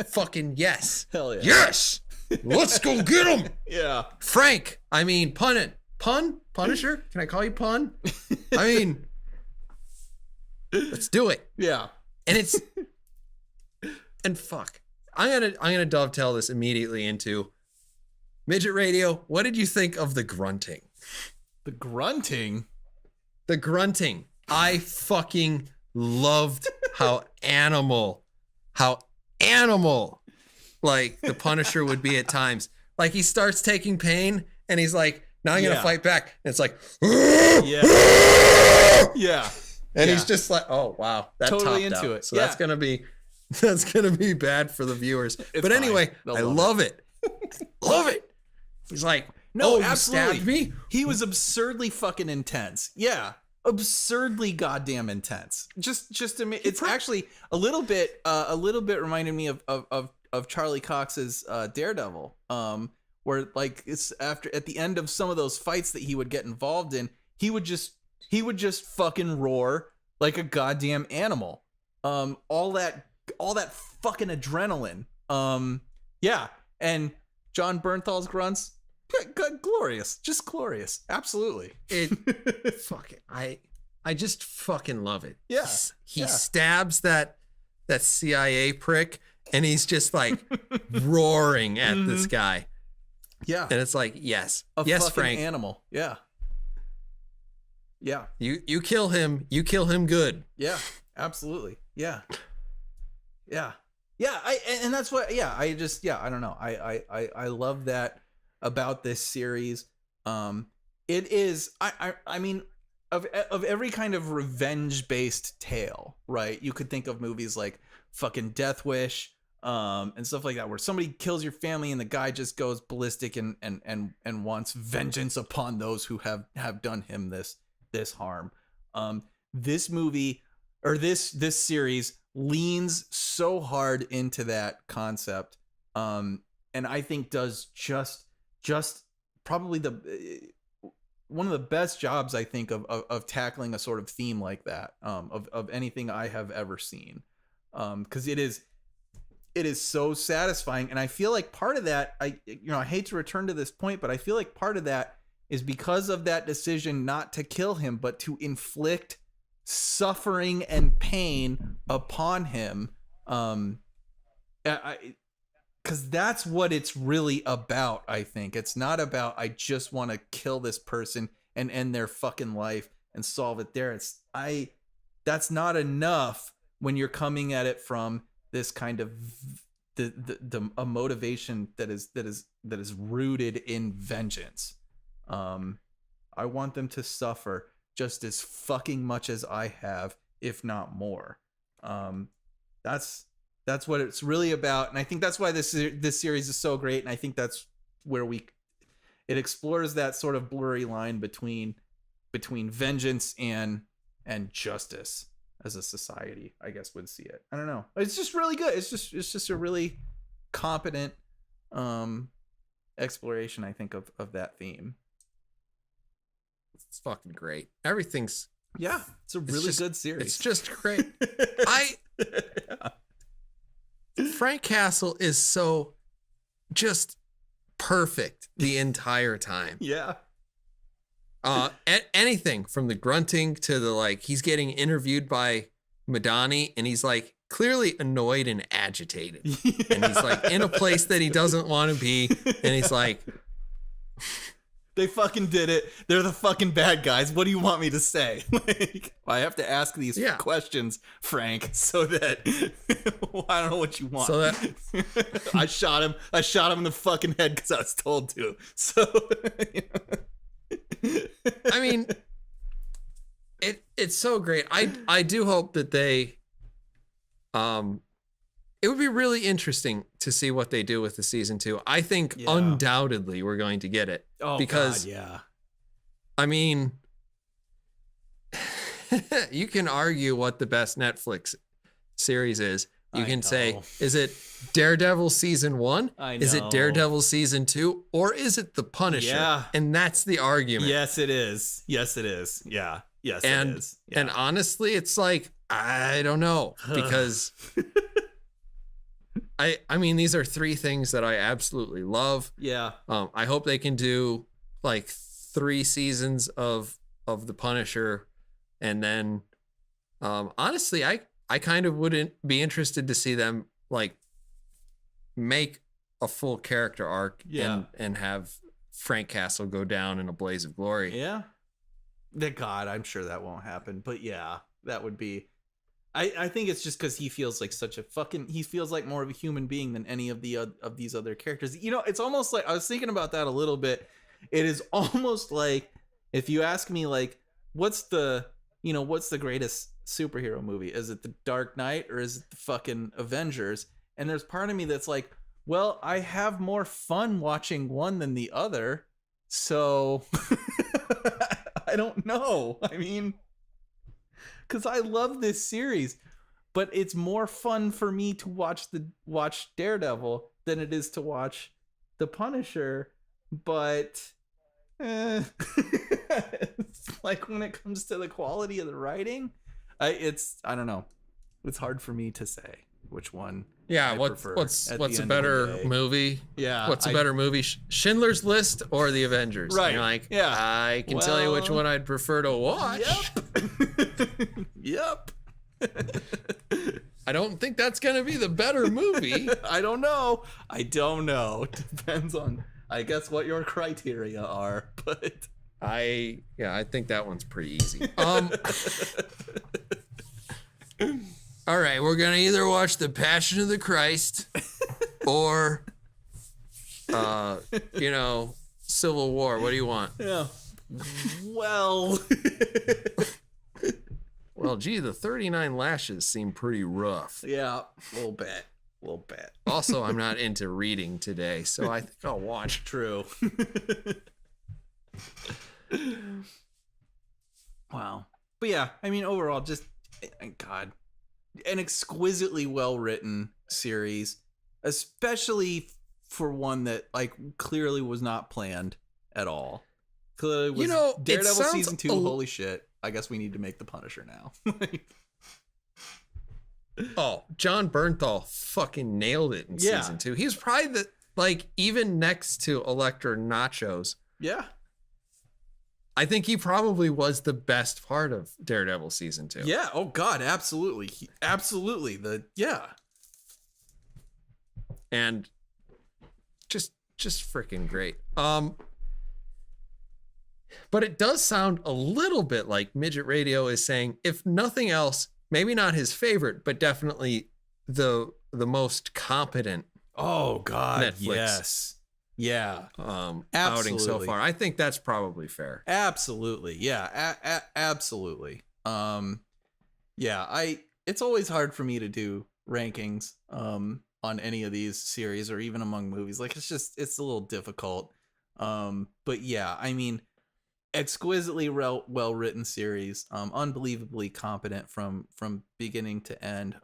fucking yes. Hell yeah. Yes. Let's go get him. Yeah. Frank. I mean, Punisher? Can I call you Pun? I mean, let's do it. Yeah. And it's and fuck. I'm gonna dovetail this immediately into Midget Radio. What did you think of the grunting? The grunting. The grunting. I fucking loved how animal like the Punisher would be at times. Like he starts taking pain and he's like, now I'm gonna fight back. And it's like, yeah. Yeah. And he's just like, oh wow, that totally topped into out. it. So Yeah. that's gonna be bad for the viewers. It's but anyway, fine. I love it. Love it. He's like, No, oh, absolutely. you stabbed me? He was absurdly fucking intense. Yeah. Absurdly goddamn intense. Just to me, it's actually a little bit reminded me of Charlie Cox's Daredevil. Where like it's at the end of some of those fights that he would get involved in, he would just fucking roar like a goddamn animal. All that fucking adrenaline. Yeah. And John Bernthal's grunts, glorious, just glorious. Absolutely. I just fucking love it. Yeah. He stabs that CIA prick and he's just like roaring at this guy. Yeah. And it's like, yes. A yes, fucking Frank. animal. Yeah. Yeah. You kill him. You kill him good. Yeah. Absolutely. Yeah. Yeah. Yeah. And that's what, I don't know. I love that about this series. It is, I mean, of every kind of revenge based tale, right? You could think of movies like fucking Death Wish, and stuff like that, where somebody kills your family and the guy just goes ballistic and wants vengeance upon those who have done him this harm. This movie or this series leans so hard into that concept, and I think does just probably one of the best jobs I think of tackling a sort of theme like that, of anything I have ever seen, because it is so satisfying. And I feel like part of that, I hate to return to this point, but I feel like part of that is because of that decision not to kill him, but to inflict suffering and pain upon him. Because that's what it's really about, I think. It's not about, I just want to kill this person and end their fucking life and solve it there. That's not enough when you're coming at it from this kind of a motivation that is rooted in vengeance. I want them to suffer just as fucking much as I have, if not more. That's what it's really about, and I think that's why this series is so great. And I think that's where it explores that sort of blurry line between vengeance and justice as a society, I guess, would see it. I don't know. It's just really good. It's just a really competent exploration, I think, of that theme. It's fucking great. Everything's it's a really good series. It's just great. Frank Castle is so just perfect the entire time. Yeah. Anything from the grunting to the like, he's getting interviewed by Madani and he's like clearly annoyed and agitated. Yeah. And he's like in a place that he doesn't want to be. And he's like, they fucking did it. They're the fucking bad guys. What do you want me to say? Like, I have to ask these questions, Frank, so that I don't know what you want. So that I shot him in the fucking head because I was told to. So I mean, it's so great. I do hope that they it would be really interesting to see what they do with the season 2. I think undoubtedly we're going to get it. Oh, because God, yeah. I mean, you can argue what the best Netflix series is, You I can say, know. is it Daredevil season 1? I Is it know. Daredevil season 2? Or is it The Punisher? Yeah. And that's the argument. Yes, it is. Yes, it is. Yeah. Yes, And, it is. Yeah. and honestly, it's like, I don't know, because I mean, these are three things that I absolutely love. Yeah. I hope they can do like 3 seasons of The Punisher, and then honestly, I kind of wouldn't be interested to see them like make a full character arc and have Frank Castle go down in a blaze of glory. Yeah. God, I'm sure that won't happen. But yeah, that would be. I think it's just because he feels like such a fucking. He feels like more of a human being than any of the of these other characters. You know, it's almost like I was thinking about that a little bit. It is almost like if you ask me, like, what's the greatest superhero movie? Is it The Dark Knight or is it the fucking Avengers? And there's part of me that's like, well, I have more fun watching one than the other, so I don't know. I mean, because I love this series, but it's more fun for me to watch Daredevil than it is to watch The Punisher. But it's like when it comes to the quality of the writing, I don't know. It's hard for me to say which one. Yeah, I prefer what's at a the end of better the day. movie? Yeah, What's a better movie, Schindler's List or The Avengers? Right, And you're like, yeah. I can tell you which Well, one I'd prefer to watch. Yep. I don't think that's going to be the better movie. I don't know. Depends on, I guess, what your criteria are, but I think that one's pretty easy. All right, we're going to either watch The Passion of the Christ or Civil War. What do you want? yeah. Well, Well, gee, the 39 lashes seem pretty rough. yeah, a little bit. Also, I'm not into reading today, so I think I'll watch. True. Wow. But yeah, I mean, overall, just, God, an exquisitely well-written series, especially for one that, like, clearly was not planned at all. Clearly was it Daredevil sounds season 2, holy shit. I guess we need to make The Punisher now. Oh, John Bernthal fucking nailed it in Yeah. season 2. He's probably even next to Electra Nachos, Yeah. I think he probably was the best part of Daredevil season 2. Yeah. Oh God, absolutely. Absolutely. And just freaking great. But it does sound a little bit like Midget Radio is saying, if nothing else, maybe not his favorite, but definitely the most competent Oh God. Netflix. Yes. Yeah. outing so Absolutely. far. I think that's probably fair. Absolutely. Yeah. Absolutely. Yeah. It's always hard for me to do rankings on any of these series or even among movies. Like it's a little difficult. But yeah, I mean, exquisitely well written series, unbelievably competent from beginning to end.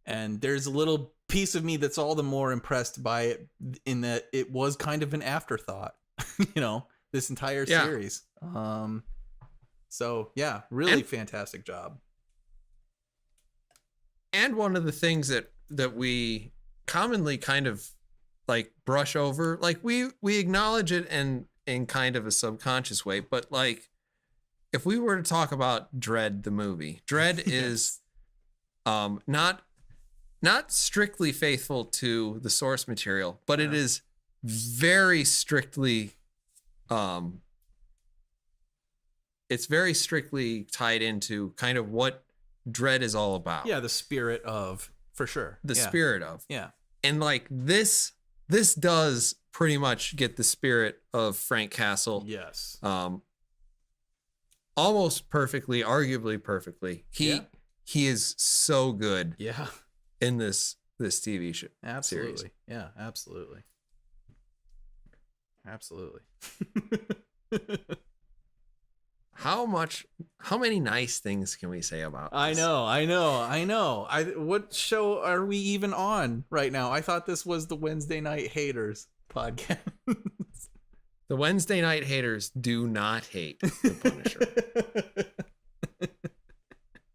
And there's a little piece of me that's all the more impressed by it in that it was kind of an afterthought, this entire series. So yeah, really fantastic job. And one of the things that we commonly kind of like brush over, like we acknowledge it in kind of a subconscious way, but like if we were to talk about Dredd the movie, Dredd is not strictly faithful to the source material, but it is very strictly it's very strictly tied into kind of what Dredd is all about. Yeah, the spirit of, for sure. The spirit of. Yeah. And like this does pretty much get the spirit of Frank Castle. Yes. Almost perfectly, arguably perfectly. He is so good. Yeah. In this TV show. Absolutely. Series. Yeah, absolutely. Absolutely. how many nice things can we say about this? I know. What show are we even on right now? I thought this was the Wednesday Night Haters podcast. The Wednesday Night Haters do not hate The Punisher.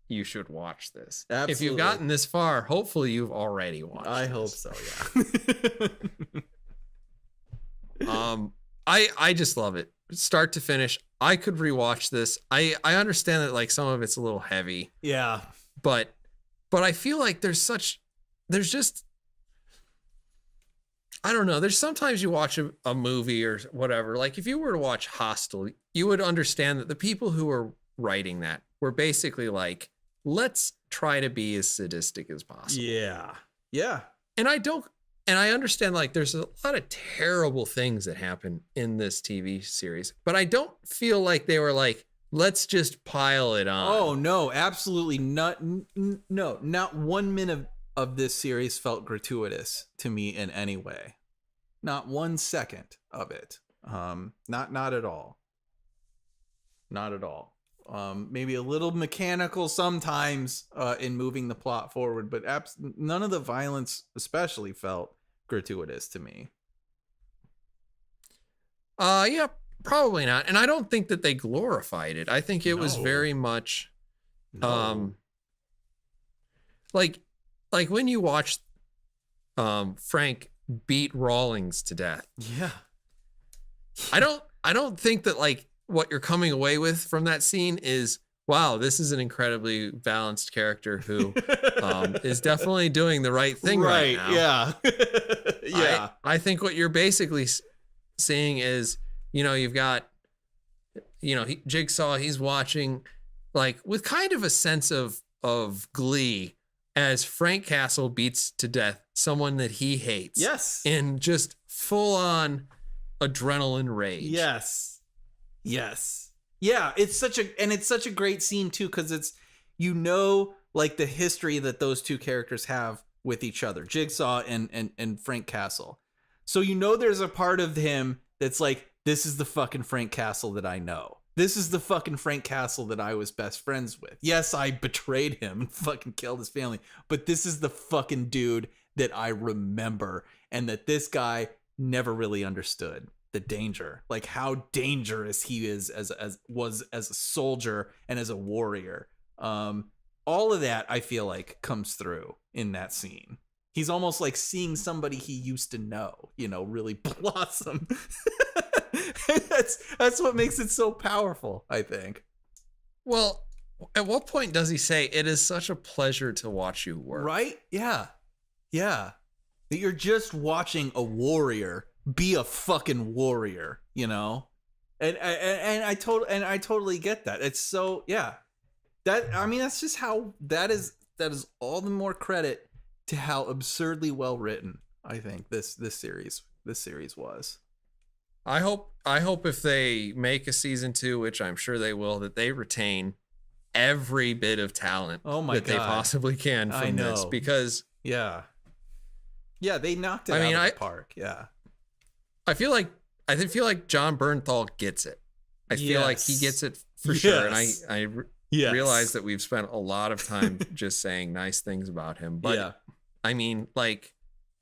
You should watch this. Absolutely. If you've gotten this far, hopefully you've already watched I this. hope so, yeah. I just love it. Start to finish. I could rewatch this. I understand that like some of it's a little heavy, Yeah. but I feel like there's just I don't know. There's sometimes you watch a movie or whatever. Like if you were to watch Hostel, you would understand that the people who were writing that were basically like, let's try to be as sadistic as possible. Yeah. Yeah. And I understand like there's a lot of terrible things that happen in this TV series, but I don't feel like they were like, let's just pile it on. Oh no, absolutely not. No, not 1 minute of this series felt gratuitous to me in any way. Not 1 second of it. Not at all. Not at all. Maybe a little mechanical sometimes in moving the plot forward, but none of the violence especially felt gratuitous to me. Yeah, probably not. And I don't think that they glorified it. I think it was very much like when you watch Frank beat Rawlings to death. Yeah. I don't think that like what you're coming away with from that scene is, wow, this is an incredibly balanced character who is definitely doing the right thing right now. Yeah. Yeah. I think what you're basically seeing is, you've got, Jigsaw, he's watching like with kind of a sense of glee as Frank Castle beats to death someone that he hates. Yes. In just full on adrenaline rage. Yes. Yeah, it's such a great scene too, because it's like the history that those two characters have with each other, Jigsaw and Frank Castle. So there's a part of him that's like, this is the fucking Frank Castle that I know. This is the fucking Frank Castle that I was best friends with. Yes, I betrayed him and fucking killed his family, but this is the fucking dude that I remember, and that this guy never really understood the danger, like how dangerous he is as a soldier and as a warrior. All of that I feel like comes through in that scene. He's almost like seeing somebody he used to know, really blossom. That's what makes it so powerful, I think. Well, at what point does he say, it is such a pleasure to watch you work? Right? Yeah. That you're just watching a warrior be a fucking warrior, and I totally get that. It's so, yeah, that's just how that is all the more credit to how absurdly well written I think this series was. I hope if they make a season 2, which I'm sure they will, that they retain every bit of talent that they possibly can from this, because yeah, they knocked it out of the park. Yeah. I feel like John Bernthal gets it. I feel like he gets it for sure. And I realize that we've spent a lot of time just saying nice things about him. But I mean, like,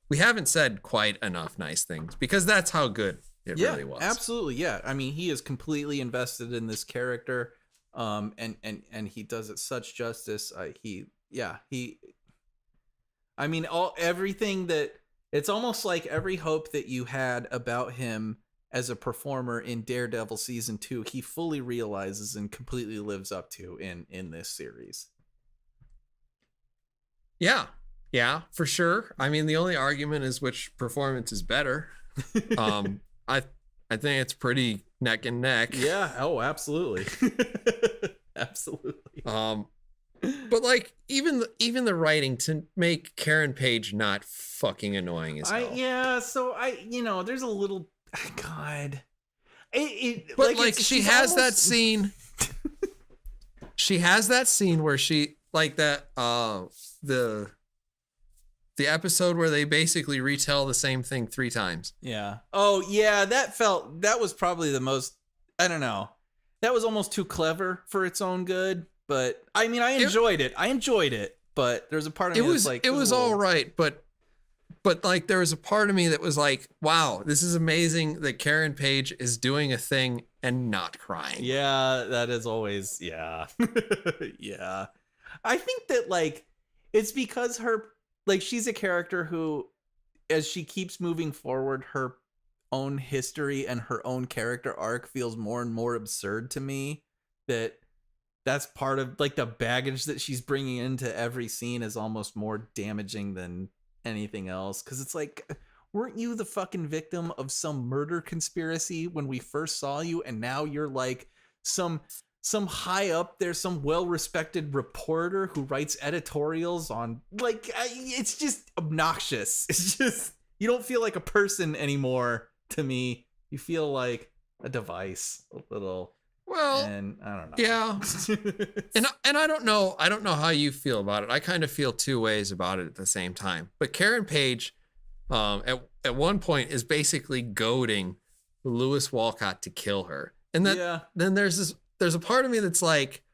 we haven't said quite enough nice things, because that's how good it really was. Absolutely. Yeah. I mean, he is completely invested in this character. And he does it such justice. Everything that, it's almost like every hope that you had about him as a performer in Daredevil season 2, he fully realizes and completely lives up to in this series. Yeah, for sure. I mean, the only argument is which performance is better. I think it's pretty neck and neck. Yeah. Oh, absolutely. Absolutely. But like even the writing to make Karen Page not fucking annoying as hell. There's a little God. But like she has that scene. She has that scene where she like that the episode where they basically retell the same thing 3 times. Yeah. Oh yeah, that was probably the most, I don't know. that was almost too clever for its own good. But I mean, I enjoyed it. But there's a part of me that's like, it was all right, but like there was a part of me that was like, wow, this is amazing that Karen Page is doing a thing and not crying. Yeah, that is always, yeah. Yeah. I think that like it's because she's a character who, as she keeps moving forward, her own history and her own character arc feels more and more absurd to me. That's part of like the baggage that she's bringing into every scene is almost more damaging than anything else. Cause it's like, weren't you the fucking victim of some murder conspiracy when we first saw you? And now you're like some high up there, some well-respected reporter who writes editorials on like, it's just obnoxious. It's just, you don't feel like a person anymore to me. You feel like a device a little. Well, and I don't know. Yeah. and I don't know how you feel about it. I kind of feel two ways about it at the same time. But Karen Page at one point is basically goading Lewis Walcott to kill her. And then there's a part of me that's like,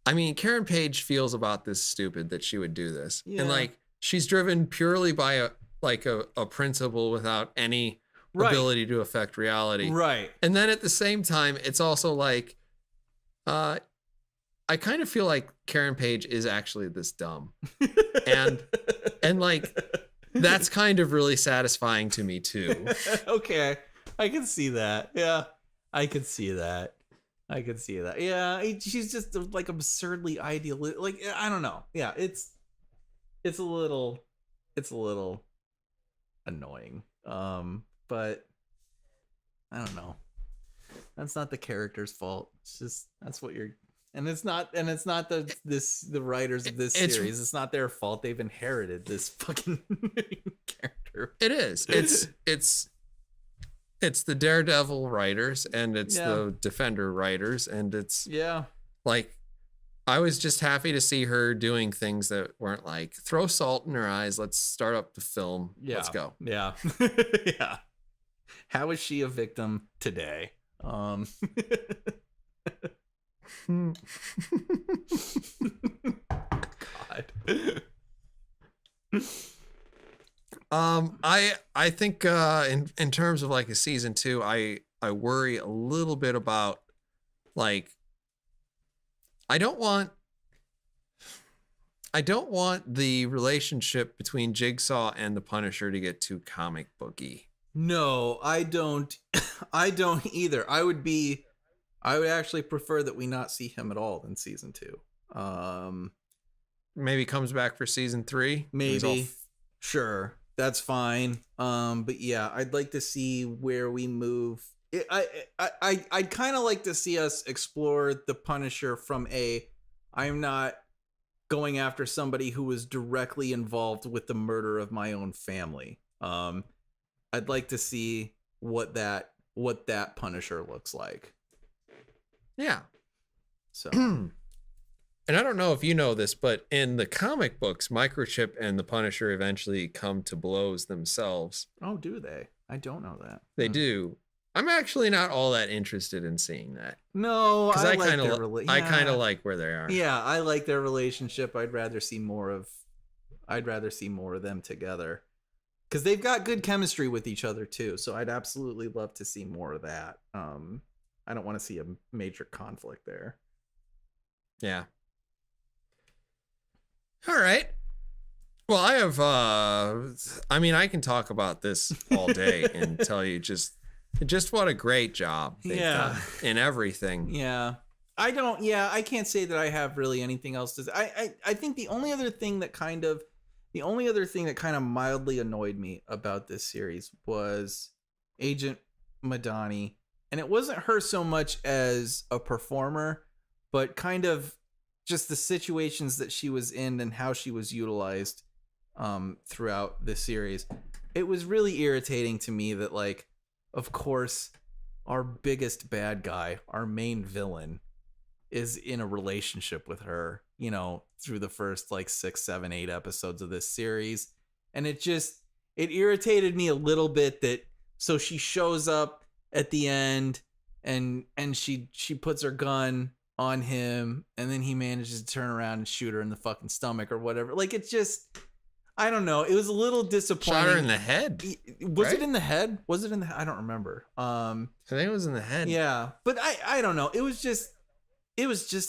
I mean, Karen Page feels about this stupid that she would do this. Yeah. And like she's driven purely by a principle without any ability to affect reality. Right. And then at the same time, it's also like, I kind of feel like Karen Page is actually this dumb. and like, that's kind of really satisfying to me too. Okay. I can see that. Yeah. I could see that. Yeah. She's just like absurdly idealistic. Like, I don't know. Yeah. It's a little annoying. But I don't know. That's not the character's fault. It's just it's not the writers of this series. It's not their fault. They've inherited this fucking character. It is. It's the Daredevil writers and it's the Defender writers and it's like I was just happy to see her doing things that weren't like throw salt in her eyes. Let's start up the film. Yeah. Let's go. Yeah. Yeah. How is she a victim today? God. I think in terms of like a season 2, I worry a little bit about like I don't want the relationship between Jigsaw and the Punisher to get too comic booky. No, I don't. I don't either. I would actually prefer that we not see him at all in season 2. Maybe comes back for season 3. Maybe. Sure. That's fine. But yeah, I'd like to see where we move. I'd kind of like to see us explore the Punisher from I'm not going after somebody who was directly involved with the murder of my own family. I'd like to see what that Punisher looks like. Yeah. So, and I don't know if you know this, but in the comic books, Microchip and the Punisher eventually come to blows themselves. Oh, do they? I don't know that. They do. I'm actually not all that interested in seeing that. No, I kind of like where they are. Yeah, I like their relationship. I'd rather see more of them together. Because they've got good chemistry with each other too, so I'd absolutely love to see more of that. I don't want to see a major conflict there. Yeah. All right. Well, I have. I can talk about this all day and tell you just what a great job they've done in everything. Yeah. I can't say that I have really anything else to say. I think the only other thing that kind of mildly annoyed me about this series was Agent Madani. And it wasn't her so much as a performer, but kind of just the situations that she was in and how she was utilized throughout this series. It was really irritating to me that, like, of course, our biggest bad guy, our main villain, is in a relationship with her, through the first 6, 7, 8 episodes of this series. And it irritated me a little bit so she shows up at the end and she puts her gun on him, and then he manages to turn around and shoot her in the fucking stomach or whatever. Like, it's just, I don't know. It was a little disappointing. Shot her in the head. Was right? it in the head? Was it in the? I don't remember. I think it was in the head. Yeah, but I don't know. It was just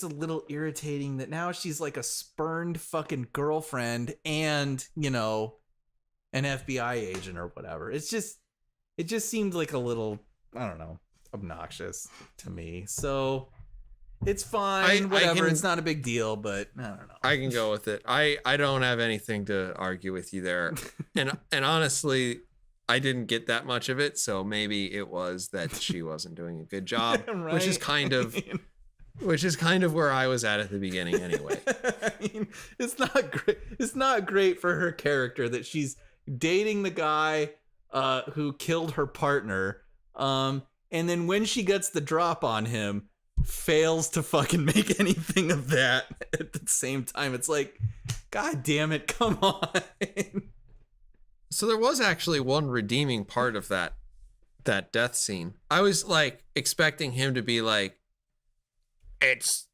a little irritating that now she's like a spurned fucking girlfriend and, you know, an FBI agent or whatever. It just seemed like a little, I don't know, obnoxious to me. So it's fine, whatever. It's not a big deal, but I don't know. I can go with it. I don't have anything to argue with you there. And honestly, I didn't get that much of it, so maybe it was that she wasn't doing a good job, Right? which is kind of where I was at the beginning anyway. I mean, it's not great. It's not great for her character that she's dating the guy who killed her partner, and then when she gets the drop on him, fails to fucking make anything of that at the same time. It's like, God damn it, come on. So there was actually one redeeming part of that death scene. I was like expecting him to be like, it's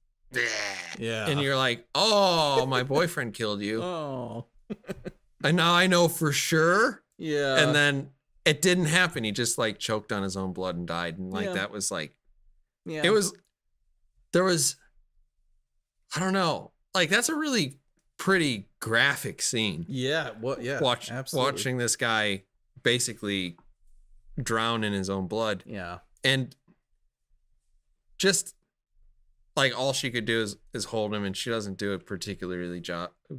yeah, and you're like, oh, my boyfriend killed you. Oh. And now I know for sure. Yeah. And then it didn't happen. He just like choked on his own blood and died. And like, Yeah. that was like, Yeah. there was, I don't know. Like, that's a really pretty graphic scene. Yeah. What? Yeah. Absolutely. Watching this guy basically drown in his own blood. Yeah. And just like all she could do is hold him, and she doesn't do a particularly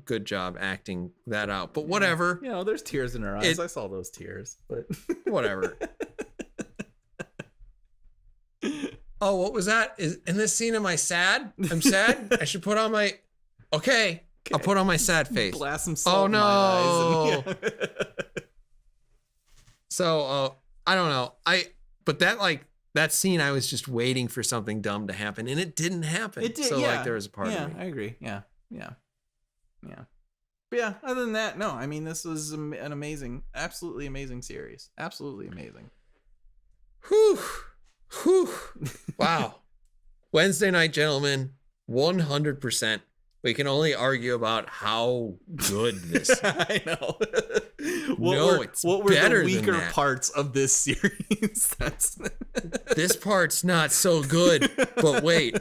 good job acting that out. But whatever. You know, there's tears in her eyes. I saw those tears, but whatever. Oh, what was that? In this scene, am I sad? I'm sad? I should put on my... Okay. I'll put on my sad face. Blast some salt in my eyes. And, yeah. So, I don't know. But that scene, I was just waiting for something dumb to happen, and it didn't happen. It did, so, yeah. like, there was a part of me. I agree. Yeah. But yeah, other than that, no. I mean, this was an amazing, absolutely amazing series. Absolutely amazing. Whew. Wow. Wednesday night, gentlemen, 100%. We can only argue about how good this is. I know. What were the weaker parts of this series? This part's not so good. But wait,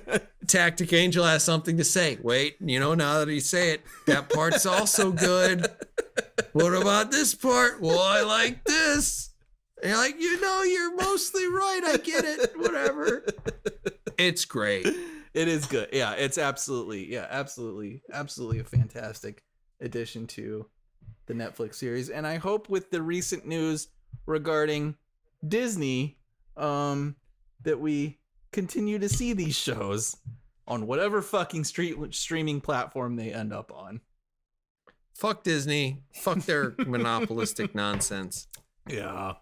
Tactic Angel has something to say. Wait, now that you say it, that part's also good. What about this part? Well, I like this. And you're like, you're mostly right. I get it. Whatever. It's great. It is good. Yeah, it's absolutely a fantastic addition to the Netflix series. And I hope with the recent news regarding Disney, that we continue to see these shows on whatever fucking streaming platform they end up on. Fuck Disney. Fuck their monopolistic nonsense. Yeah.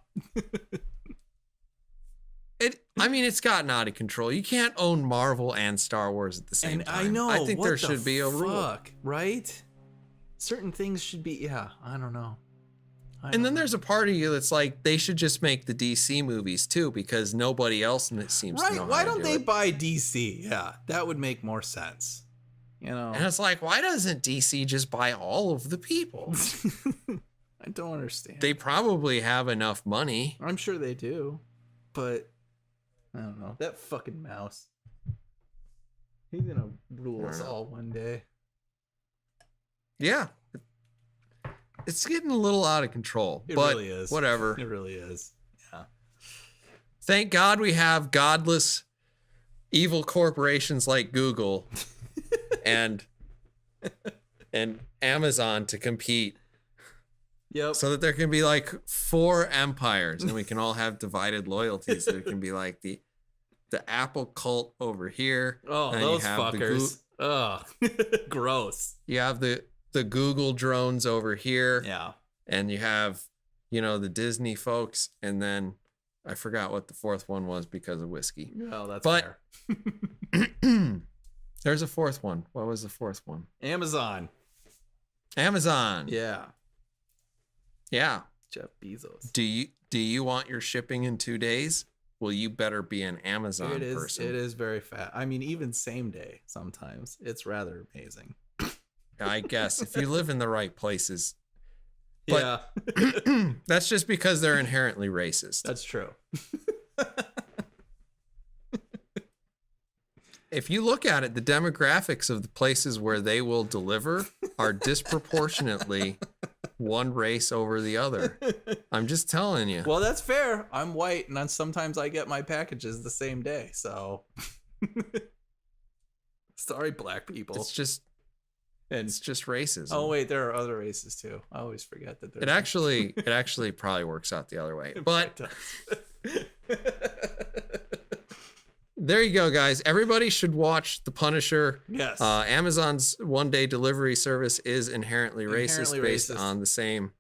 It's gotten out of control. You can't own Marvel and Star Wars at the same time. I know. I think there should be a rule. Right? Certain things should be, yeah, I don't know. And then there's a part of you that's like, they should just make the DC movies too, because nobody else seems to know Why how to don't do they it. buy DC? Yeah, that would make more sense. And it's like, why doesn't DC just buy all of the people? I don't understand. They probably have enough money. I'm sure they do, but I don't know. That fucking mouse. He's gonna rule us all one day. Yeah. It's getting a little out of control. It but really is. Whatever. It really is. Yeah. Thank God we have godless, evil corporations like Google and Amazon to compete. Yep. So that there can be like 4 empires and we can all have divided loyalties. So it can be like the Apple cult over here. Oh, and those fuckers. Ugh. Gross. You have the Google drones over here. Yeah. And you have, the Disney folks. And then I forgot what the 4th one was because of whiskey. Oh, that's fair. But there's a 4th one. What was the 4th one? Amazon. Yeah. Yeah. Jeff Bezos. Do you want your shipping in 2 days? well, you better be an Amazon person. It is very fast. I mean, even same day sometimes. It's rather amazing. I guess if you live in the right places. But yeah. That's just because they're inherently racist. That's true. If you look at it, the demographics of the places where they will deliver are disproportionately one race over the other. I'm just telling you. Well, that's fair. I'm white, and sometimes I get my packages the same day. So, sorry, black people. It's just racism. Oh wait, there are other races too. I always forget that. It actually probably works out the other way. But there you go, guys. Everybody should watch The Punisher. Yes. Amazon's one-day delivery service is inherently racist based on the same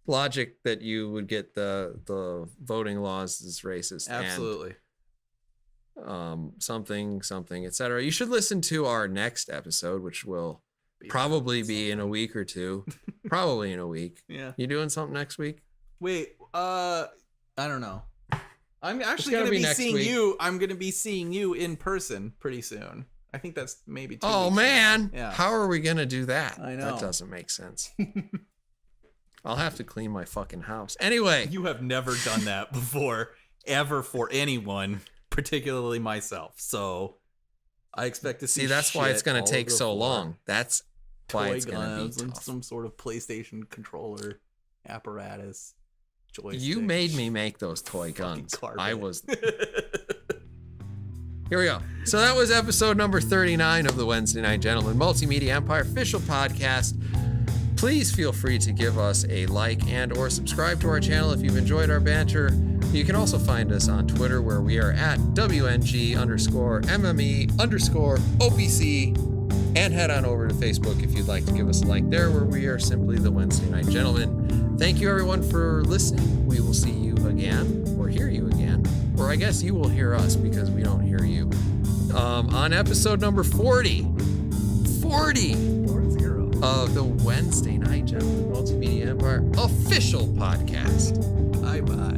logic that you would get the voting laws is racist. Absolutely. And, something, etc. You should listen to our next episode, which will probably be in a week or two. Probably in a week. Yeah. You doing something next week? Wait, I don't know. I'm actually going to be seeing you. I'm going to be seeing you in person pretty soon. I think that's maybe 2 weeks. Oh, man. Yeah. How are we going to do that? I know. That doesn't make sense. I'll have to clean my fucking house. Anyway. You have never done that before, ever, for anyone, particularly myself. So I expect to see that's why it's going to take so long. That's why it's going to be tough. Some sort of PlayStation controller apparatus. Joystick. You made me make those toy guns. Carpet. I was. Here we go. So that was episode number 39 of the Wednesday Night Gentleman Multimedia Empire official podcast. Please feel free to give us a like and or subscribe to our channel if you've enjoyed our banter. You can also find us on Twitter where we are at WNG_MME_OPC, and head on over to Facebook if you'd like to give us a like there, where we are simply the Wednesday Night Gentlemen. Thank you everyone for listening. We will see you again, or hear you again, or I guess you will hear us because we don't hear you, on episode number 40 of the Wednesday Night Gentleman Multimedia Empire official podcast. Bye-bye.